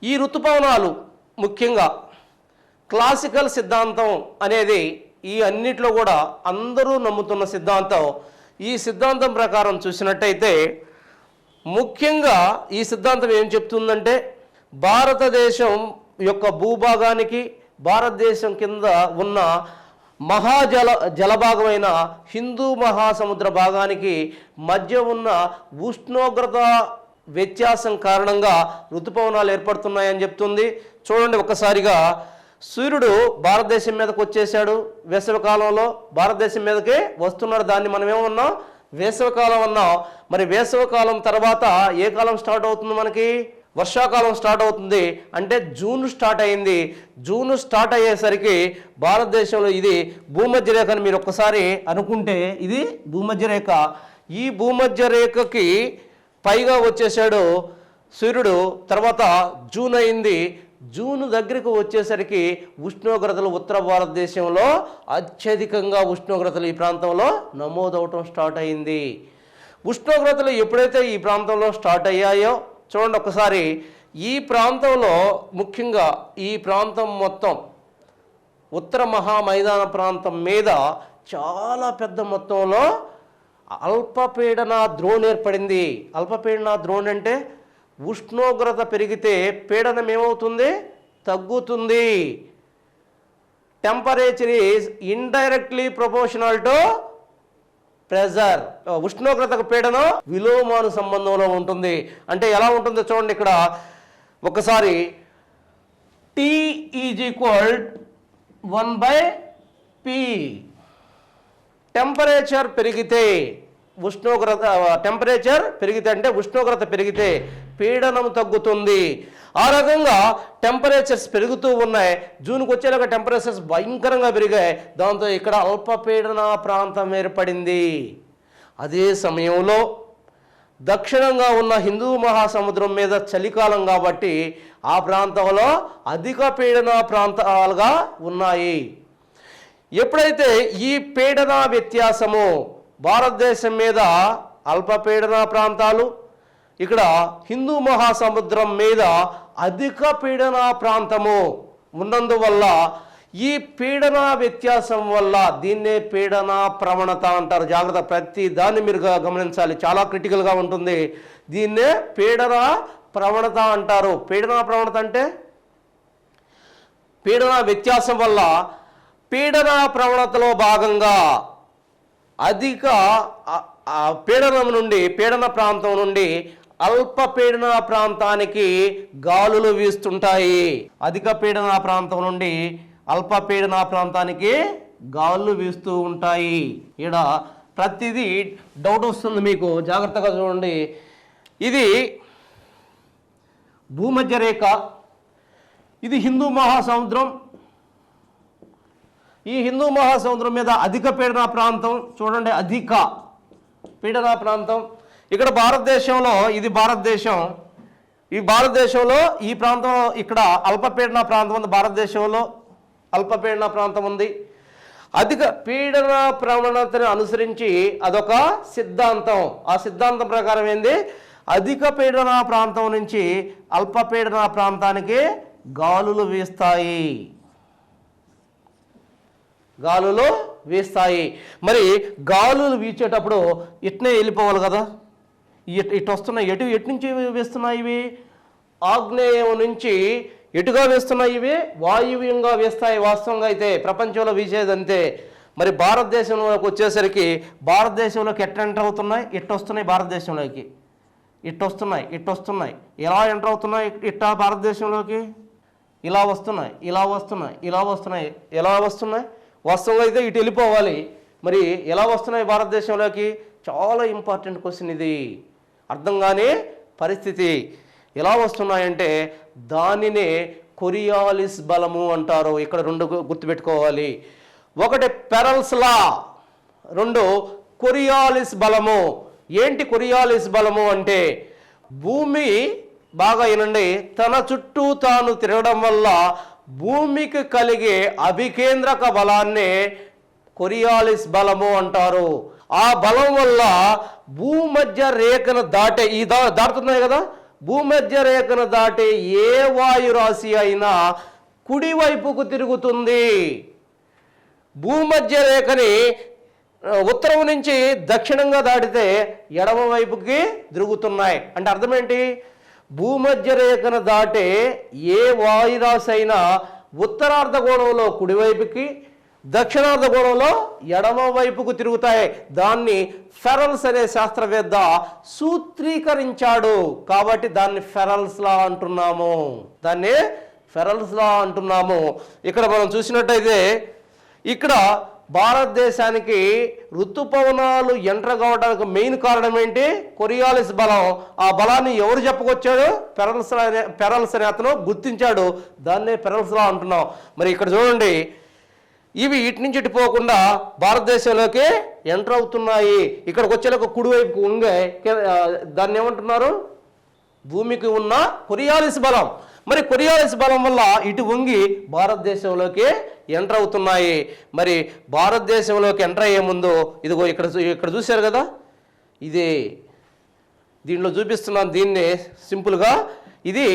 ఈ ఋతుపవనాలు ముఖ్యంగా క్లాసికల్ సిద్ధాంతం అనేది ఈ అన్నిట్లో కూడా అందరూ నమ్ముతున్న సిద్ధాంతం. ఈ సిద్ధాంతం ప్రకారం చూసినట్టయితే ముఖ్యంగా ఈ సిద్ధాంతం ఏం చెప్తుందంటే భారతదేశం యొక్క భూభాగానికి భారతదేశం కింద ఉన్న జలభాగమైన హిందూ మహాసముద్ర భాగానికి మధ్య ఉన్న ఉష్ణోగ్రత వ్యత్యాసం కారణంగా ఋతుపవనాలు ఏర్పడుతున్నాయని చెప్తుంది. చూడండి, ఒక్కసారిగా సూర్యుడు భారతదేశం మీదకి వచ్చేసాడు. వేసవికాలంలో భారతదేశం మీదకి వస్తున్నాడు. దాన్ని మనం ఏమన్నాం? వేసవికాలం అన్నాం. మరి వేసవికాలం తర్వాత ఏ కాలం స్టార్ట్ అవుతుంది? మనకి వర్షాకాలం స్టార్ట్ అవుతుంది. అంటే జూన్ స్టార్ట్ అయింది. జూన్ స్టార్ట్ అయ్యేసరికి భారతదేశంలో ఇది భూమధ్య రేఖ అని మీరు ఒక్కసారి అనుకుంటే ఇది భూమధ్య రేఖ. ఈ భూమధ్య రేఖకి పైగా వచ్చేసాడు సూర్యుడు. తర్వాత జూన్ అయింది. జూన్ దగ్గరకు వచ్చేసరికి ఉష్ణోగ్రతలు ఉత్తర భారతదేశంలో అత్యధికంగా ఉష్ణోగ్రతలు ఈ ప్రాంతంలో నమోదవటం స్టార్ట్ అయింది. ఉష్ణోగ్రతలు ఎప్పుడైతే ఈ ప్రాంతంలో స్టార్ట్ అయ్యాయో చూడండి ఒకసారి, ఈ ప్రాంతంలో ముఖ్యంగా ఈ ప్రాంతం మొత్తం ఉత్తర మహామైదాన ప్రాంతం మీద చాలా పెద్ద మొత్తంలో అల్పపీడన ద్రోణి ఏర్పడింది. అల్పపీడన ద్రోణి అంటే ఉష్ణోగ్రత పెరిగితే పీడనం ఏమవుతుంది? తగ్గుతుంది. Temperature is indirectly proportional to pressure. ఉష్ణోగ్రతకు పీడనం విలోమాను సంబంధంలో ఉంటుంది. అంటే ఎలా ఉంటుందో చూడండి, ఇక్కడ ఒకసారి T is equal 1/P. Temperature పెరిగితే అంటే ఉష్ణోగ్రత పెరిగితే పీడనం తగ్గుతుంది. ఆ రకంగా టెంపరేచర్స్ పెరుగుతూ ఉన్నాయి. జూన్కి వచ్చేలాగా టెంపరేచర్స్ భయంకరంగా పెరిగాయి. దాంతో ఇక్కడ అల్పపీడన ప్రాంతం ఏర్పడింది. అదే సమయంలో దక్షిణంగా ఉన్న హిందూ మహాసముద్రం మీద చలికాలం కాబట్టి ఆ ప్రాంతంలో అధిక పీడన ప్రాంతాలుగా ఉన్నాయి. ఎప్పుడైతే ఈ పీడన వ్యత్యాసము భారతదేశం మీద అల్పపీడన ప్రాంతాలు, ఇక్కడ హిందూ మహాసముద్రం మీద అధిక పీడన ప్రాంతము ఉన్నందువల్ల ఈ పీడన వ్యత్యాసం వల్ల దీన్నే పీడన ప్రవణత అంటారు. జాగ్రత్త, ప్రతి దాన్ని మీరు గమనించాలి, చాలా క్రిటికల్గా ఉంటుంది. దీన్నే పీడన ప్రవణత అంటారు. పీడన ప్రవణత అంటే పీడన వ్యత్యాసం వల్ల పీడన ప్రవణతలో భాగంగా అధిక పీడన ప్రాంతం నుండి అల్పపీడన ప్రాంతానికి గాలులు వీస్తుంటాయి. అధిక పీడన ప్రాంతం నుండి అల్పపీడన ప్రాంతానికి గాలులు వీస్తూ ఉంటాయి. ఇక్కడ ప్రతిదీ డౌట్ వస్తుంది మీకు, జాగ్రత్తగా చూడండి. ఇది భూమధ్య రేఖ, ఇది హిందూ మహాసముద్రం. ఈ హిందూ మహాసముద్రం మీద అధిక పీడన ప్రాంతం చూడండి, అధిక పీడన ప్రాంతం. ఇక్కడ భారతదేశంలో ఇది భారతదేశం. ఈ భారతదేశంలో ఈ ప్రాంతం ఇక్కడ అల్పపీడన ప్రాంతం ఉంది. భారతదేశంలో అల్పపీడన ప్రాంతం ఉంది. అధిక పీడన ప్రవణతను అనుసరించి అదొక సిద్ధాంతం. ఆ సిద్ధాంతం ప్రకారం ఏంది? అధిక పీడన ప్రాంతం నుంచి అల్పపీడన ప్రాంతానికి గాలులు వీస్తాయి. గాలులు వీస్తాయి. మరి గాలులు వీచేటప్పుడు ఇట్నే వెళ్ళిపోవాలి కదా. ఇటు వస్తున్నాయి. ఎటు నుంచి వేస్తున్నాయి ఇవి? ఆగ్నేయం నుంచి ఎటుగా వేస్తున్నాయి ఇవి? వాయువ్యంగా వేస్తాయి. వాస్తవంగా అయితే ప్రపంచంలో వీచేదంతే. మరి భారతదేశంలోకి వచ్చేసరికి భారతదేశంలోకి ఎట్లా ఎంటర్ అవుతున్నాయి? ఇట్టు వస్తున్నాయి. భారతదేశంలోకి ఇట్టు వస్తున్నాయి. ఎలా ఎంటర్ అవుతున్నాయి? ఇట్టా భారతదేశంలోకి ఇలా వస్తున్నాయి. ఎలా వస్తున్నాయి? వాస్తవంగా అయితే ఇటు వెళ్ళిపోవాలి. మరి ఎలా వస్తున్నాయి భారతదేశంలోకి? చాలా ఇంపార్టెంట్ క్వశ్చన్ ఇది. అర్థం కాని పరిస్థితి. ఎలా వస్తున్నాయంటే దానినే కొరియాలిస్ బలము అంటారు. ఇక్కడ రెండు గుర్తుపెట్టుకోవాలి. ఒకటి పెరల్స్ లా, రెండు కొరియాలిస్ బలము. ఏంటి కొరియాలిస్ బలము అంటే భూమి బాగా వినండి, తన చుట్టూ తాను తిరగడం వల్ల భూమికి కలిగే అభికేంద్రక బలాన్నే కొరియాలిస్ బలము అంటారు. ఆ బలం వల్ల భూమధ్య రేఖను దాటుతున్నాయి కదా, భూమధ్య రేఖను దాటే ఏ వాయురాశి అయినా కుడివైపుకు తిరుగుతుంది. భూమధ్య రేఖని ఉత్తరం నుంచి దక్షిణంగా దాటితే ఎడమ వైపుకి తిరుగుతున్నాయి. అంటే అర్థం ఏంటి? భూమధ్య రేఖను దాటే ఏ వాయురాశి అయినా ఉత్తరార్ధగోళంలో కుడివైపుకి, దక్షిణార్ధగోళంలో ఎడమ వైపుకు తిరుగుతాయి. దాన్ని ఫెరల్స్ అనే శాస్త్రవేత్త సూత్రీకరించాడు. కాబట్టి దాన్ని ఫెరల్స్ లా అంటున్నాము. ఇక్కడ మనం చూసినట్టయితే ఇక్కడ భారతదేశానికి ఋతుపవనాలు ఎంటర్ కావడానికి మెయిన్ కారణం ఏంటి? కొరియాలిస్ బలం. ఆ బలాన్ని ఎవరు చెప్పుకొచ్చాడు? ఫెరల్స్ అనే అతను గుర్తించాడు. దాన్నే ఫెరల్స్ లా అంటున్నాం. మరి ఇక్కడ చూడండి, ఇవి ఇటు నుంచి ఇటు పోకుండా భారతదేశంలోకి ఎంటర్ అవుతున్నాయి. ఇక్కడికి వచ్చేలాగా కుడివైపుకు ఉంగే దాన్ని ఏమంటున్నారు? భూమికి ఉన్న కొరియాలిస్ బలం. మరి కొరియాలిస్ బలం వల్ల ఇటు వంగి భారతదేశంలోకి ఎంటర్ అవుతున్నాయి. మరి భారతదేశంలోకి ఎంటర్ అయ్యే ముందు ఇదిగో ఇక్కడ చూశారు కదా, దీంట్లో చూపిస్తున్నాను. దీన్ని సింపుల్గా ఇది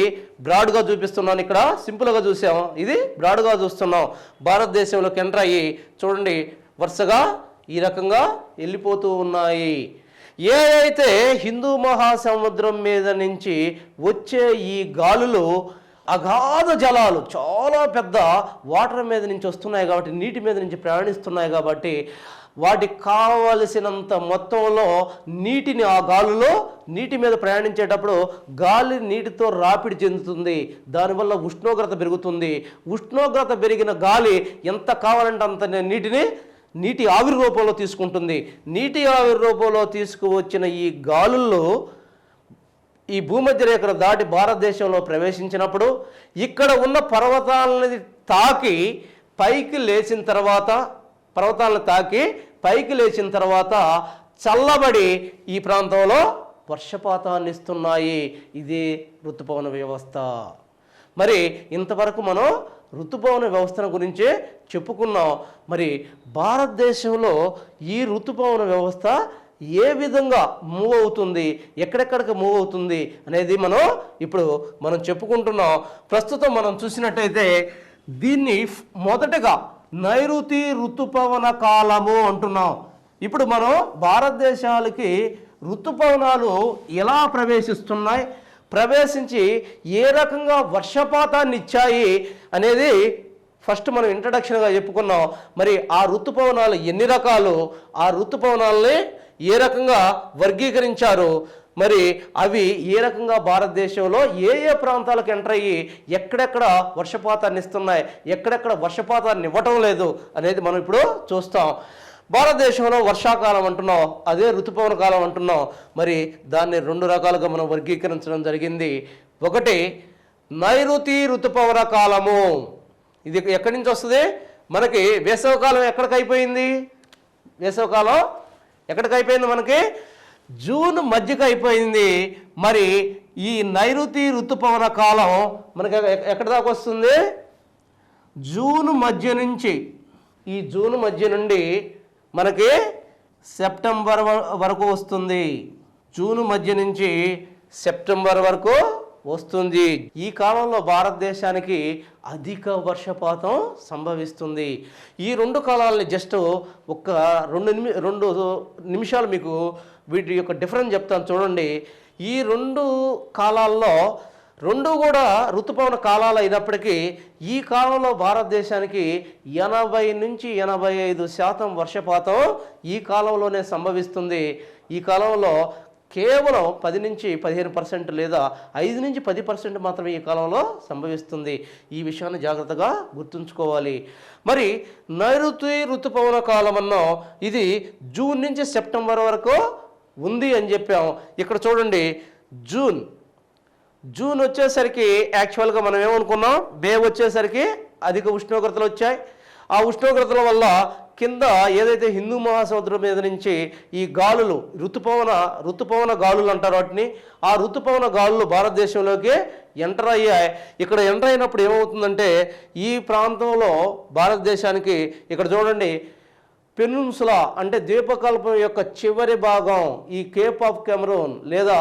బ్రాడ్గా చూపిస్తున్నాను. ఇక్కడ సింపుల్గా చూసాం, ఇది బ్రాడ్గా చూస్తున్నాం. భారతదేశంలోకి ఎంటర్ అయ్యి చూడండి వరుసగా ఈ రకంగా వెళ్ళిపోతూ ఉన్నాయి. ఏదైతే హిందూ మహాసముద్రం మీద నుంచి వచ్చే ఈ గాలులు అగాధ జలాలు చాలా పెద్ద వాటర్ మీద నుంచి వస్తున్నాయి కాబట్టి, నీటి మీద నుంచి ప్రయాణిస్తున్నాయి కాబట్టి వాటికి కావలసినంత మొత్తంలో నీటిని ఆ గాలులో నీటి మీద ప్రయాణించేటప్పుడు గాలి నీటితో రాపిడి చెందుతుంది. దానివల్ల ఉష్ణోగ్రత పెరుగుతుంది. ఉష్ణోగ్రత పెరిగిన గాలి ఎంత కావాలంటే అంత నీటి ఆవిరి రూపంలో తీసుకుంటుంది. నీటి ఆవిరి రూపంలో తీసుకువచ్చిన ఈ గాలుల్లో ఈ భూమధ్య రేఖను దాటి భారతదేశంలో ప్రవేశించినప్పుడు ఇక్కడ ఉన్న పర్వతాలని తాకి పైకి లేచిన తర్వాత చల్లబడి ఈ ప్రాంతంలో వర్షపాతాన్ని ఇస్తున్నాయి. ఇది ఋతుపవన వ్యవస్థ. మరి ఇంతవరకు మనం ఋతుపవన వ్యవస్థను గురించే చెప్పుకున్నాం. మరి భారతదేశంలో ఈ ఋతుపవన వ్యవస్థ ఏ విధంగా మూవ్ అవుతుంది, ఎక్కడెక్కడికి మూవ్ అవుతుంది అనేది మనం చెప్పుకుంటున్నాం. ప్రస్తుతం మనం చూసినట్టయితే దీన్ని మొదటగా నైరుతి ఋతుపవన కాలము అంటున్నాం. ఇప్పుడు మనం భారతదేశాలకి ఋతుపవనాలు ఎలా ప్రవేశించి ఏ రకంగా వర్షపాతాన్ని ఇచ్చాయి అనేది ఫస్ట్ మనం ఇంట్రడక్షన్గా చెప్పుకున్నాం. మరి ఆ ఋతుపవనాలు ఎన్ని రకాలు, ఆ ఋతుపవనాలని ఏ రకంగా వర్గీకరించారు, మరి అవి ఏ రకంగా భారతదేశంలో ఏ ప్రాంతాలకు ఎంటర్ అయ్యి ఎక్కడెక్కడ వర్షపాతాన్ని ఇస్తున్నాయి, ఎక్కడెక్కడ వర్షపాతాన్ని ఇవ్వటం లేదు అనేది మనం ఇప్పుడు చూస్తాం. భారతదేశంలో వర్షాకాలం అంటున్నాం, అదే ఋతుపవన కాలం అంటున్నాం. మరి దాన్ని రెండు రకాలుగా మనం వర్గీకరించడం జరిగింది. ఒకటి నైరుతి ఋతుపవన కాలము. ఇది ఎక్కడి నుంచి వస్తుంది? మనకి వేసవకాలం ఎక్కడికి అయిపోయింది? మనకి జూన్ మధ్యకి అయిపోయింది. మరి ఈ నైరుతి ఋతుపవన కాలం మనకి ఎక్కడి దాకా వస్తుంది? జూన్ మధ్య నుండి మనకి సెప్టెంబర్ వరకు వస్తుంది. జూన్ మధ్య నుంచి సెప్టెంబర్ వరకు వస్తుంది. ఈ కాలంలో భారతదేశానికి అధిక వర్షపాతం సంభవిస్తుంది. ఈ రెండు కాలాలని జస్ట్ ఒక రెండు నిమిషాలు మీకు వీటి యొక్క డిఫరెన్స్ చెప్తాను చూడండి. ఈ రెండు కాలాల్లో రెండు కూడా ఋతుపవన కాలాలు అయినప్పటికీ ఈ కాలంలో భారతదేశానికి 80 నుంచి 85% వర్షపాతం ఈ కాలంలోనే సంభవిస్తుంది. ఈ కాలంలో కేవలం 10 నుంచి 15% లేదా 5 నుంచి 10% మాత్రమే ఈ కాలంలో సంభవిస్తుంది. ఈ విషయాన్ని జాగ్రత్తగా గుర్తుంచుకోవాలి. మరి నైరుతి ఋతుపవన కాలం అన్నాం, ఇది జూన్ నుంచి సెప్టెంబర్ వరకు ఉంది అని చెప్పాం. ఇక్కడ చూడండి, జూన్ వచ్చేసరికి యాక్చువల్గా మనం ఏమనుకున్నాం, మే వచ్చేసరికి అధిక ఉష్ణోగ్రతలు వచ్చాయి. ఆ ఉష్ణోగ్రతల వల్ల కింద ఏదైతే హిందూ మహాసముద్రం మీద నుంచి ఈ గాలులు ఋతుపవన గాలులు అంటారు వాటిని, ఆ ఋతుపవన గాలులు భారతదేశంలోకి ఎంటర్ అయ్యాయి. ఇక్కడ ఎంటర్ అయినప్పుడు ఏమవుతుందంటే ఈ ప్రాంతంలో భారతదేశానికి ఇక్కడ చూడండి పెనున్సులా అంటే ద్వీపకల్పం యొక్క చివరి భాగం, ఈ కేప్ ఆఫ్ కెమరూన్ లేదా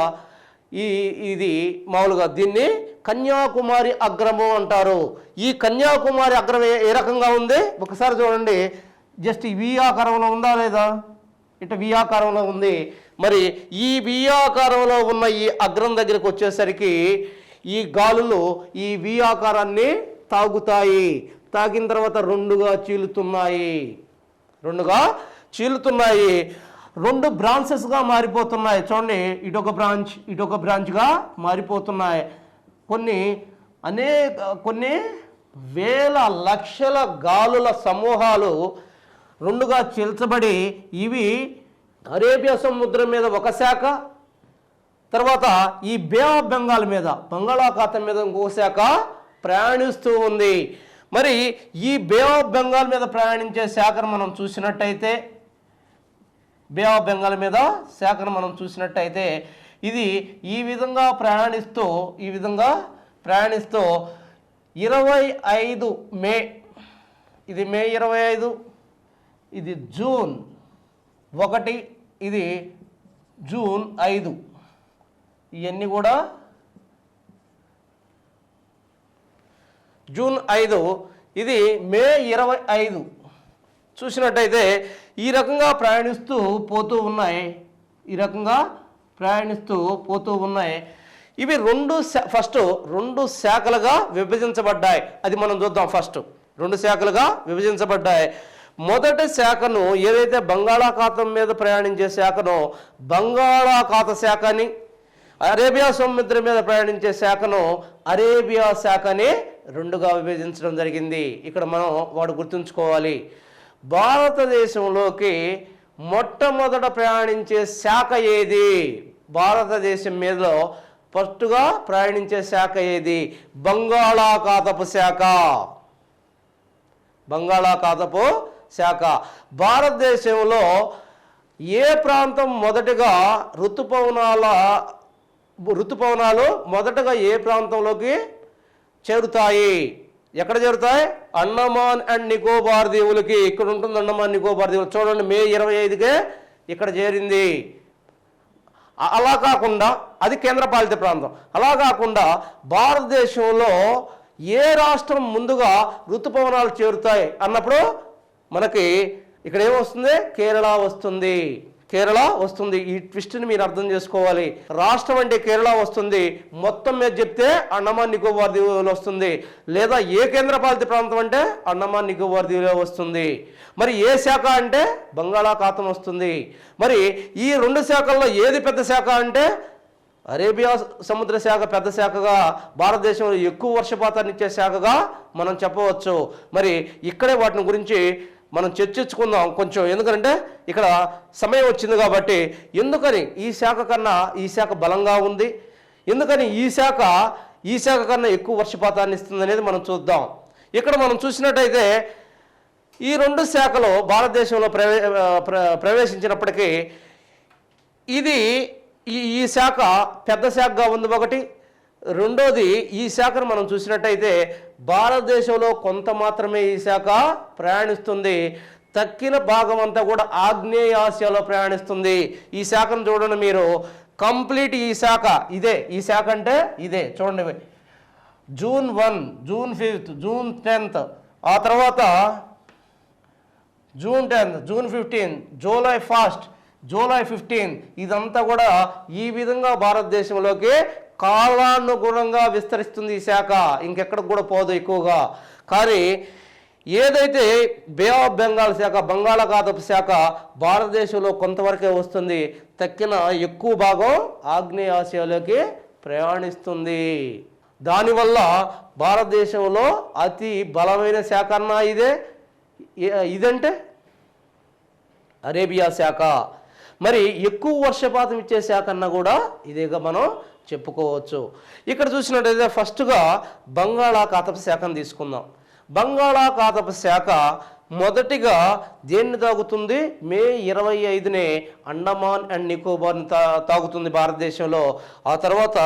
ఇది మామూలుగా దీన్ని కన్యాకుమారి అగ్రము అంటారు. ఈ కన్యాకుమారి అగ్రం ఏ రకంగా ఉంది ఒకసారి చూడండి. జస్ట్ వి ఆకారంలో ఉందా లేదా? ఇట్లా వి ఆకారంలో ఉంది. మరి ఈ వి ఆకారంలో ఉన్న ఈ అగ్రం దగ్గరికి వచ్చేసరికి ఈ గాలులు ఈ వి ఆకారాన్ని తాగుతాయి. తాగిన తర్వాత రెండుగా చీలుతున్నాయి. రెండు బ్రాంచెస్గా మారిపోతున్నాయి. చూడండి, ఇటొక బ్రాంచ్గా మారిపోతున్నాయి. కొన్ని వేల లక్షల గాలుల సమూహాలు రెండుగా చీల్చబడి ఇవి అరేబియా సముద్రం మీద ఒక శాఖ, తర్వాత ఈ బే ఆఫ్ బెంగాల్ మీద బంగాళాఖాతం మీద ఇంకొక శాఖ ప్రయాణిస్తూ ఉంది. మరి ఈ బే ఆఫ్ బెంగాల్ మీద ప్రయాణించే శాఖను మనం చూసినట్టయితే ఇది ఈ విధంగా ప్రయాణిస్తూ 25 మే, ఇది మే 25, ఇది జూన్ 1, ఇది జూన్ 5, ఇవన్నీ కూడా జూన్ 5, ఇది మే 25 చూసినట్టయితే ఈ రకంగా ప్రయాణిస్తూ పోతూ ఉన్నాయి. ఇవి రెండు శాఖలుగా విభజించబడ్డాయి. అది మనం చూద్దాం. ఫస్ట్ 2 శాఖలుగా విభజించబడ్డాయి. మొదటి శాఖను ఏదైతే బంగాళాఖాతం మీద ప్రయాణించే శాఖను బంగాళాఖాత శాఖ అని, అరేబియా సముద్రం మీద ప్రయాణించే శాఖను అరేబియా శాఖ అని 2గా విభజించడం జరిగింది. ఇక్కడ మనం గుర్తుంచుకోవాలి. భారతదేశంలోకి మొట్టమొదట ప్రయాణించే శాఖ ఏది? భారతదేశం మీద ఫస్ట్గా ప్రయాణించే శాఖ ఏది? బంగాళాఖాతపు శాఖ. భారతదేశంలో ఏ ప్రాంతం మొదటగా ఋతుపవనాలు మొదటగా ఏ ప్రాంతంలోకి చేరుతాయి? ఎక్కడ చేరుతాయి? అండమాన్ అండ్ నికోబార్ దీవులకి. ఇక్కడ ఉంటుంది అండమాన్ నికోబార్ దీవులు. చూడండి, మే 25కే ఇక్కడ చేరింది. అలా కాకుండా అది కేంద్రపాలిత ప్రాంతం. అలా కాకుండా భారతదేశంలో ఏ రాష్ట్రం ముందుగా ఋతుపవనాలు చేరుతాయి అన్నప్పుడు మనకి ఇక్కడ ఏమొస్తుంది? కేరళ వస్తుంది. ఈ ట్విస్ట్ని మీరు అర్థం చేసుకోవాలి. రాష్ట్రం అంటే కేరళ వస్తుంది, మొత్తం మీద చెప్తే అండమాన్ నికోబార్ దీవులు వస్తుంది, లేదా ఏ కేంద్రపాలిత ప్రాంతం అంటే అండమాన్ నికోబార్ దీవులు వస్తుంది. మరి ఏ శాఖ అంటే బంగాళాఖాతం వస్తుంది. మరి ఈ 2 శాఖల్లో ఏది పెద్ద శాఖ అంటే అరేబియా సముద్ర శాఖ పెద్ద శాఖగా, భారతదేశంలో ఎక్కువ వర్షపాతాన్ని ఇచ్చే శాఖగా మనం చెప్పవచ్చు. మరి ఇక్కడే వాటిని గురించి మనం చర్చించుకుందాం కొంచెం. ఎందుకంటే ఇక్కడ సమయం వచ్చింది కాబట్టి, ఎందుకని ఈ శాఖ కన్నా ఈ శాఖ బలంగా ఉంది, ఎందుకని ఈ శాఖ కన్నా ఎక్కువ వర్షపాతాన్ని ఇస్తుంది అనేది మనం చూద్దాం. ఇక్కడ మనం చూసినట్టయితే ఈ 2 శాఖలు భారతదేశంలో ప్రవేశించినప్పటికీ ఈ శాఖ పెద్ద శాఖగా ఉంది ఒకటి. రెండోది, ఈ శాఖను మనం చూసినట్టయితే భారతదేశంలో కొంత మాత్రమే ఈ శాఖ ప్రయాణిస్తుంది. తక్కిన భాగం అంతా కూడా ఆగ్నేయ ఆసియాలో ప్రయాణిస్తుంది. ఈ శాఖను చూడండి మీరు, కంప్లీట్ ఈ శాఖ ఇదే. ఈ శాఖ అంటే ఇదే. చూడండి, జూన్ 1, జూన్ 5, జూన్ 10, ఆ తర్వాత జూన్ 10, జూన్ 15, జూలై 1, జూలై 15, ఇదంతా కూడా ఈ విధంగా భారతదేశంలోకి కాలానుగుణంగా విస్తరిస్తుంది ఈ శాఖ. ఇంకెక్కడికి కూడా పోదు ఎక్కువగా. కానీ ఏదైతే బే ఆఫ్ బెంగాల్ శాఖ, బంగాళాఖాతపు శాఖ భారతదేశంలో కొంతవరకే వస్తుంది, తక్కిన ఎక్కువ భాగం ఆగ్నేయ ఆసియాలోకి ప్రయాణిస్తుంది. దానివల్ల భారతదేశంలో అతి బలమైన శాఖ అన్నా ఇదంటే అరేబియా శాఖ. మరి ఎక్కువ వర్షపాతం ఇచ్చే శాఖ అన్నా కూడా ఇదేగా మనం చెప్పుకోవచ్చు. ఇక్కడ చూసినట్టయితే ఫస్ట్గా బంగాళాఖాతపు శాఖను తీసుకుందాం. బంగాళాఖాతపు శాఖ మొదటిగా దేన్ని తాగుతుంది? మే 25నే అండమాన్ అండ్ నికోబార్ని తాగుతుంది భారతదేశంలో. ఆ తర్వాత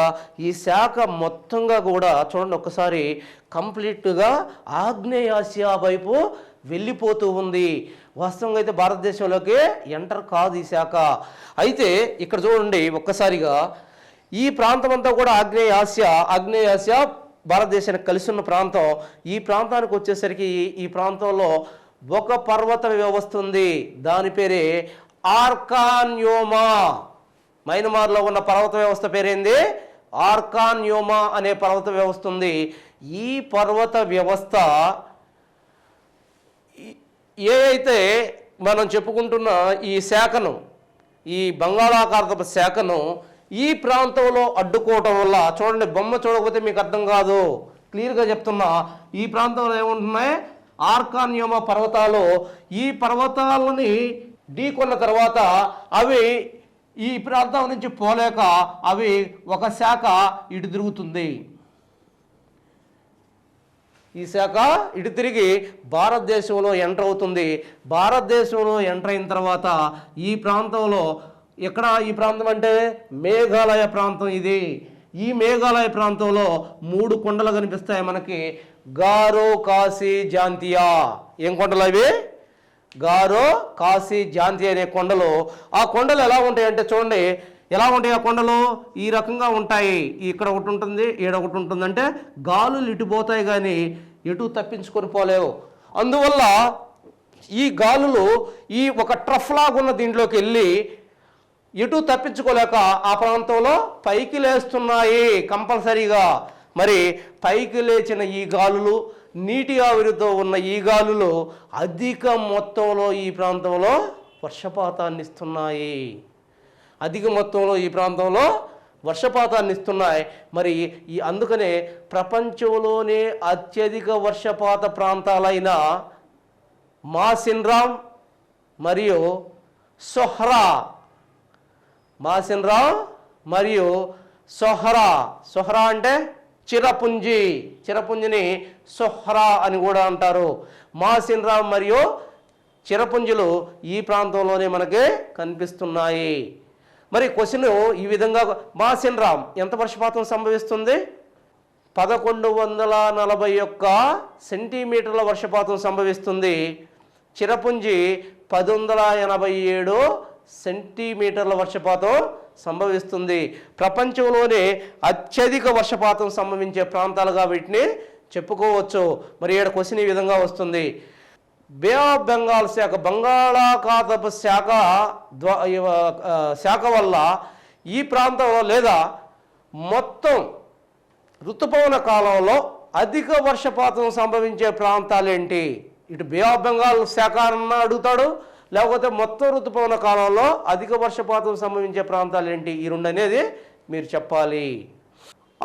ఈ శాఖ మొత్తంగా కూడా చూడండి ఒకసారి, కంప్లీట్గా ఆగ్నేయ ఆసియా వైపు వెళ్ళిపోతూ ఉంది. వాస్తవంగా అయితే భారతదేశంలోకి ఎంటర్ కాదు ఈ శాఖ. అయితే ఇక్కడ చూడండి ఒక్కసారిగా, ఈ ప్రాంతం అంతా కూడా ఆగ్నేయాసియా భారతదేశానికి కలిసి ఉన్న ప్రాంతం. ఈ ప్రాంతానికి వచ్చేసరికి ఈ ప్రాంతంలో ఒక పర్వత వ్యవస్థ ఉంది, దాని పేరే ఆర్కాన్యోమా. మయన్మార్లో ఉన్న పర్వత వ్యవస్థ పేరేంది? ఆర్కాన్యోమా అనే పర్వత వ్యవస్థ ఉంది. ఈ పర్వత వ్యవస్థ ఏ అయితే మనం చెప్పుకుంటున్న ఈ శాఖను, ఈ బంగాళాఖాతపు శాఖను ఈ ప్రాంతంలో అడ్డుకోవటం వల్ల, చూడండి బొమ్మ చూడకపోతే మీకు అర్థం కాదు, క్లియర్గా చెప్తున్నా, ఈ ప్రాంతంలో ఏముంటున్నాయి? ఆర్కాన్యోమా పర్వతాలు. ఈ పర్వతాలని ఢీకొన్న తర్వాత అవి ఈ ప్రాంతం నుంచి పోలేక అవి ఒక శాఖ ఇటు తిరుగుతుంది. ఈ శాఖ ఇటు తిరిగి భారతదేశంలో ఎంటర్ అవుతుంది. భారతదేశంలో ఎంటర్ అయిన తర్వాత ఈ ప్రాంతంలో ఎక్కడ, ఈ ప్రాంతం అంటే మేఘాలయ ప్రాంతం ఇది. ఈ మేఘాలయ ప్రాంతంలో 3 కొండలు కనిపిస్తాయి మనకి. గారో, కాశీ, జాంతియా. ఏం కొండలు అవి? గారో, కాశీ, జాంతియా అనే కొండలు. ఆ కొండలు ఎలా ఉంటాయి అంటే చూడండి, ఎలా ఉంటాయి ఆ కొండలు? ఈ రకంగా ఉంటాయి. ఇక్కడ ఒకటి ఉంటుంది, ఈడ ఒకటి ఉంటుంది. అంటే గాలులు ఇటు పోతాయి కానీ ఎటు తప్పించుకొని పోలేవు. అందువల్ల ఈ గాలులు ఈ ఒక ట్రఫ్ లాగున్న దీంట్లోకి వెళ్ళి ఎటు తప్పించుకోలేక ఆ ప్రాంతంలో పైకి లేస్తున్నాయి కంపల్సరీగా. మరి పైకి లేచిన ఈ గాలులు, నీటి ఆవిరితో ఉన్న ఈ గాలులు అధిక మొత్తంలో ఈ ప్రాంతంలో వర్షపాతాన్ని ఇస్తున్నాయి. అధిక మొత్తంలో ఈ ప్రాంతంలో వర్షపాతాన్ని ఇస్తున్నాయి. మరి అందుకనే ప్రపంచంలోనే అత్యధిక వర్షపాత ప్రాంతాలైన మాసిన్రామ్ మరియు సొహ్రా, మాసిన్రామ్ మరియు సొహ్రా అంటే చిరపుంజిని సొహ్రా అని కూడా అంటారు. మాసిన్రామ్ మరియు చిరపుంజులు ఈ ప్రాంతంలోనే మనకి కనిపిస్తున్నాయి. మరి క్వశ్చన్ ఈ విధంగా, మాసిన్రామ్ ఎంత వర్షపాతం సంభవిస్తుంది? 1141 సెంటీమీటర్ల వర్షపాతం సంభవిస్తుంది. చిరపుంజి 1087 సెంటీమీటర్ల వర్షపాతం సంభవిస్తుంది. ప్రపంచంలోనే అత్యధిక వర్షపాతం సంభవించే ప్రాంతాలుగా వీటిని చెప్పుకోవచ్చు. మరి ఇక్కడ క్వశ్చన్ ఈ విధంగా వస్తుంది. బే ఆఫ్ బెంగాల్ శాఖ, బంగాళాఖాతపు శాఖ వల్ల ఈ ప్రాంతంలో లేదా మొత్తం ఋతుపవన కాలంలో అధిక వర్షపాతం సంభవించే ప్రాంతాలేంటి? ఇటు బే ఆఫ్ బెంగాల్ శాఖ అన్న అడుగుతాడు, లేకపోతే మొత్తం ఋతుపవన కాలంలో అధిక వర్షపాతం సంభవించే ప్రాంతాలు ఏంటి? ఈ రెండు అనేది మీరు చెప్పాలి.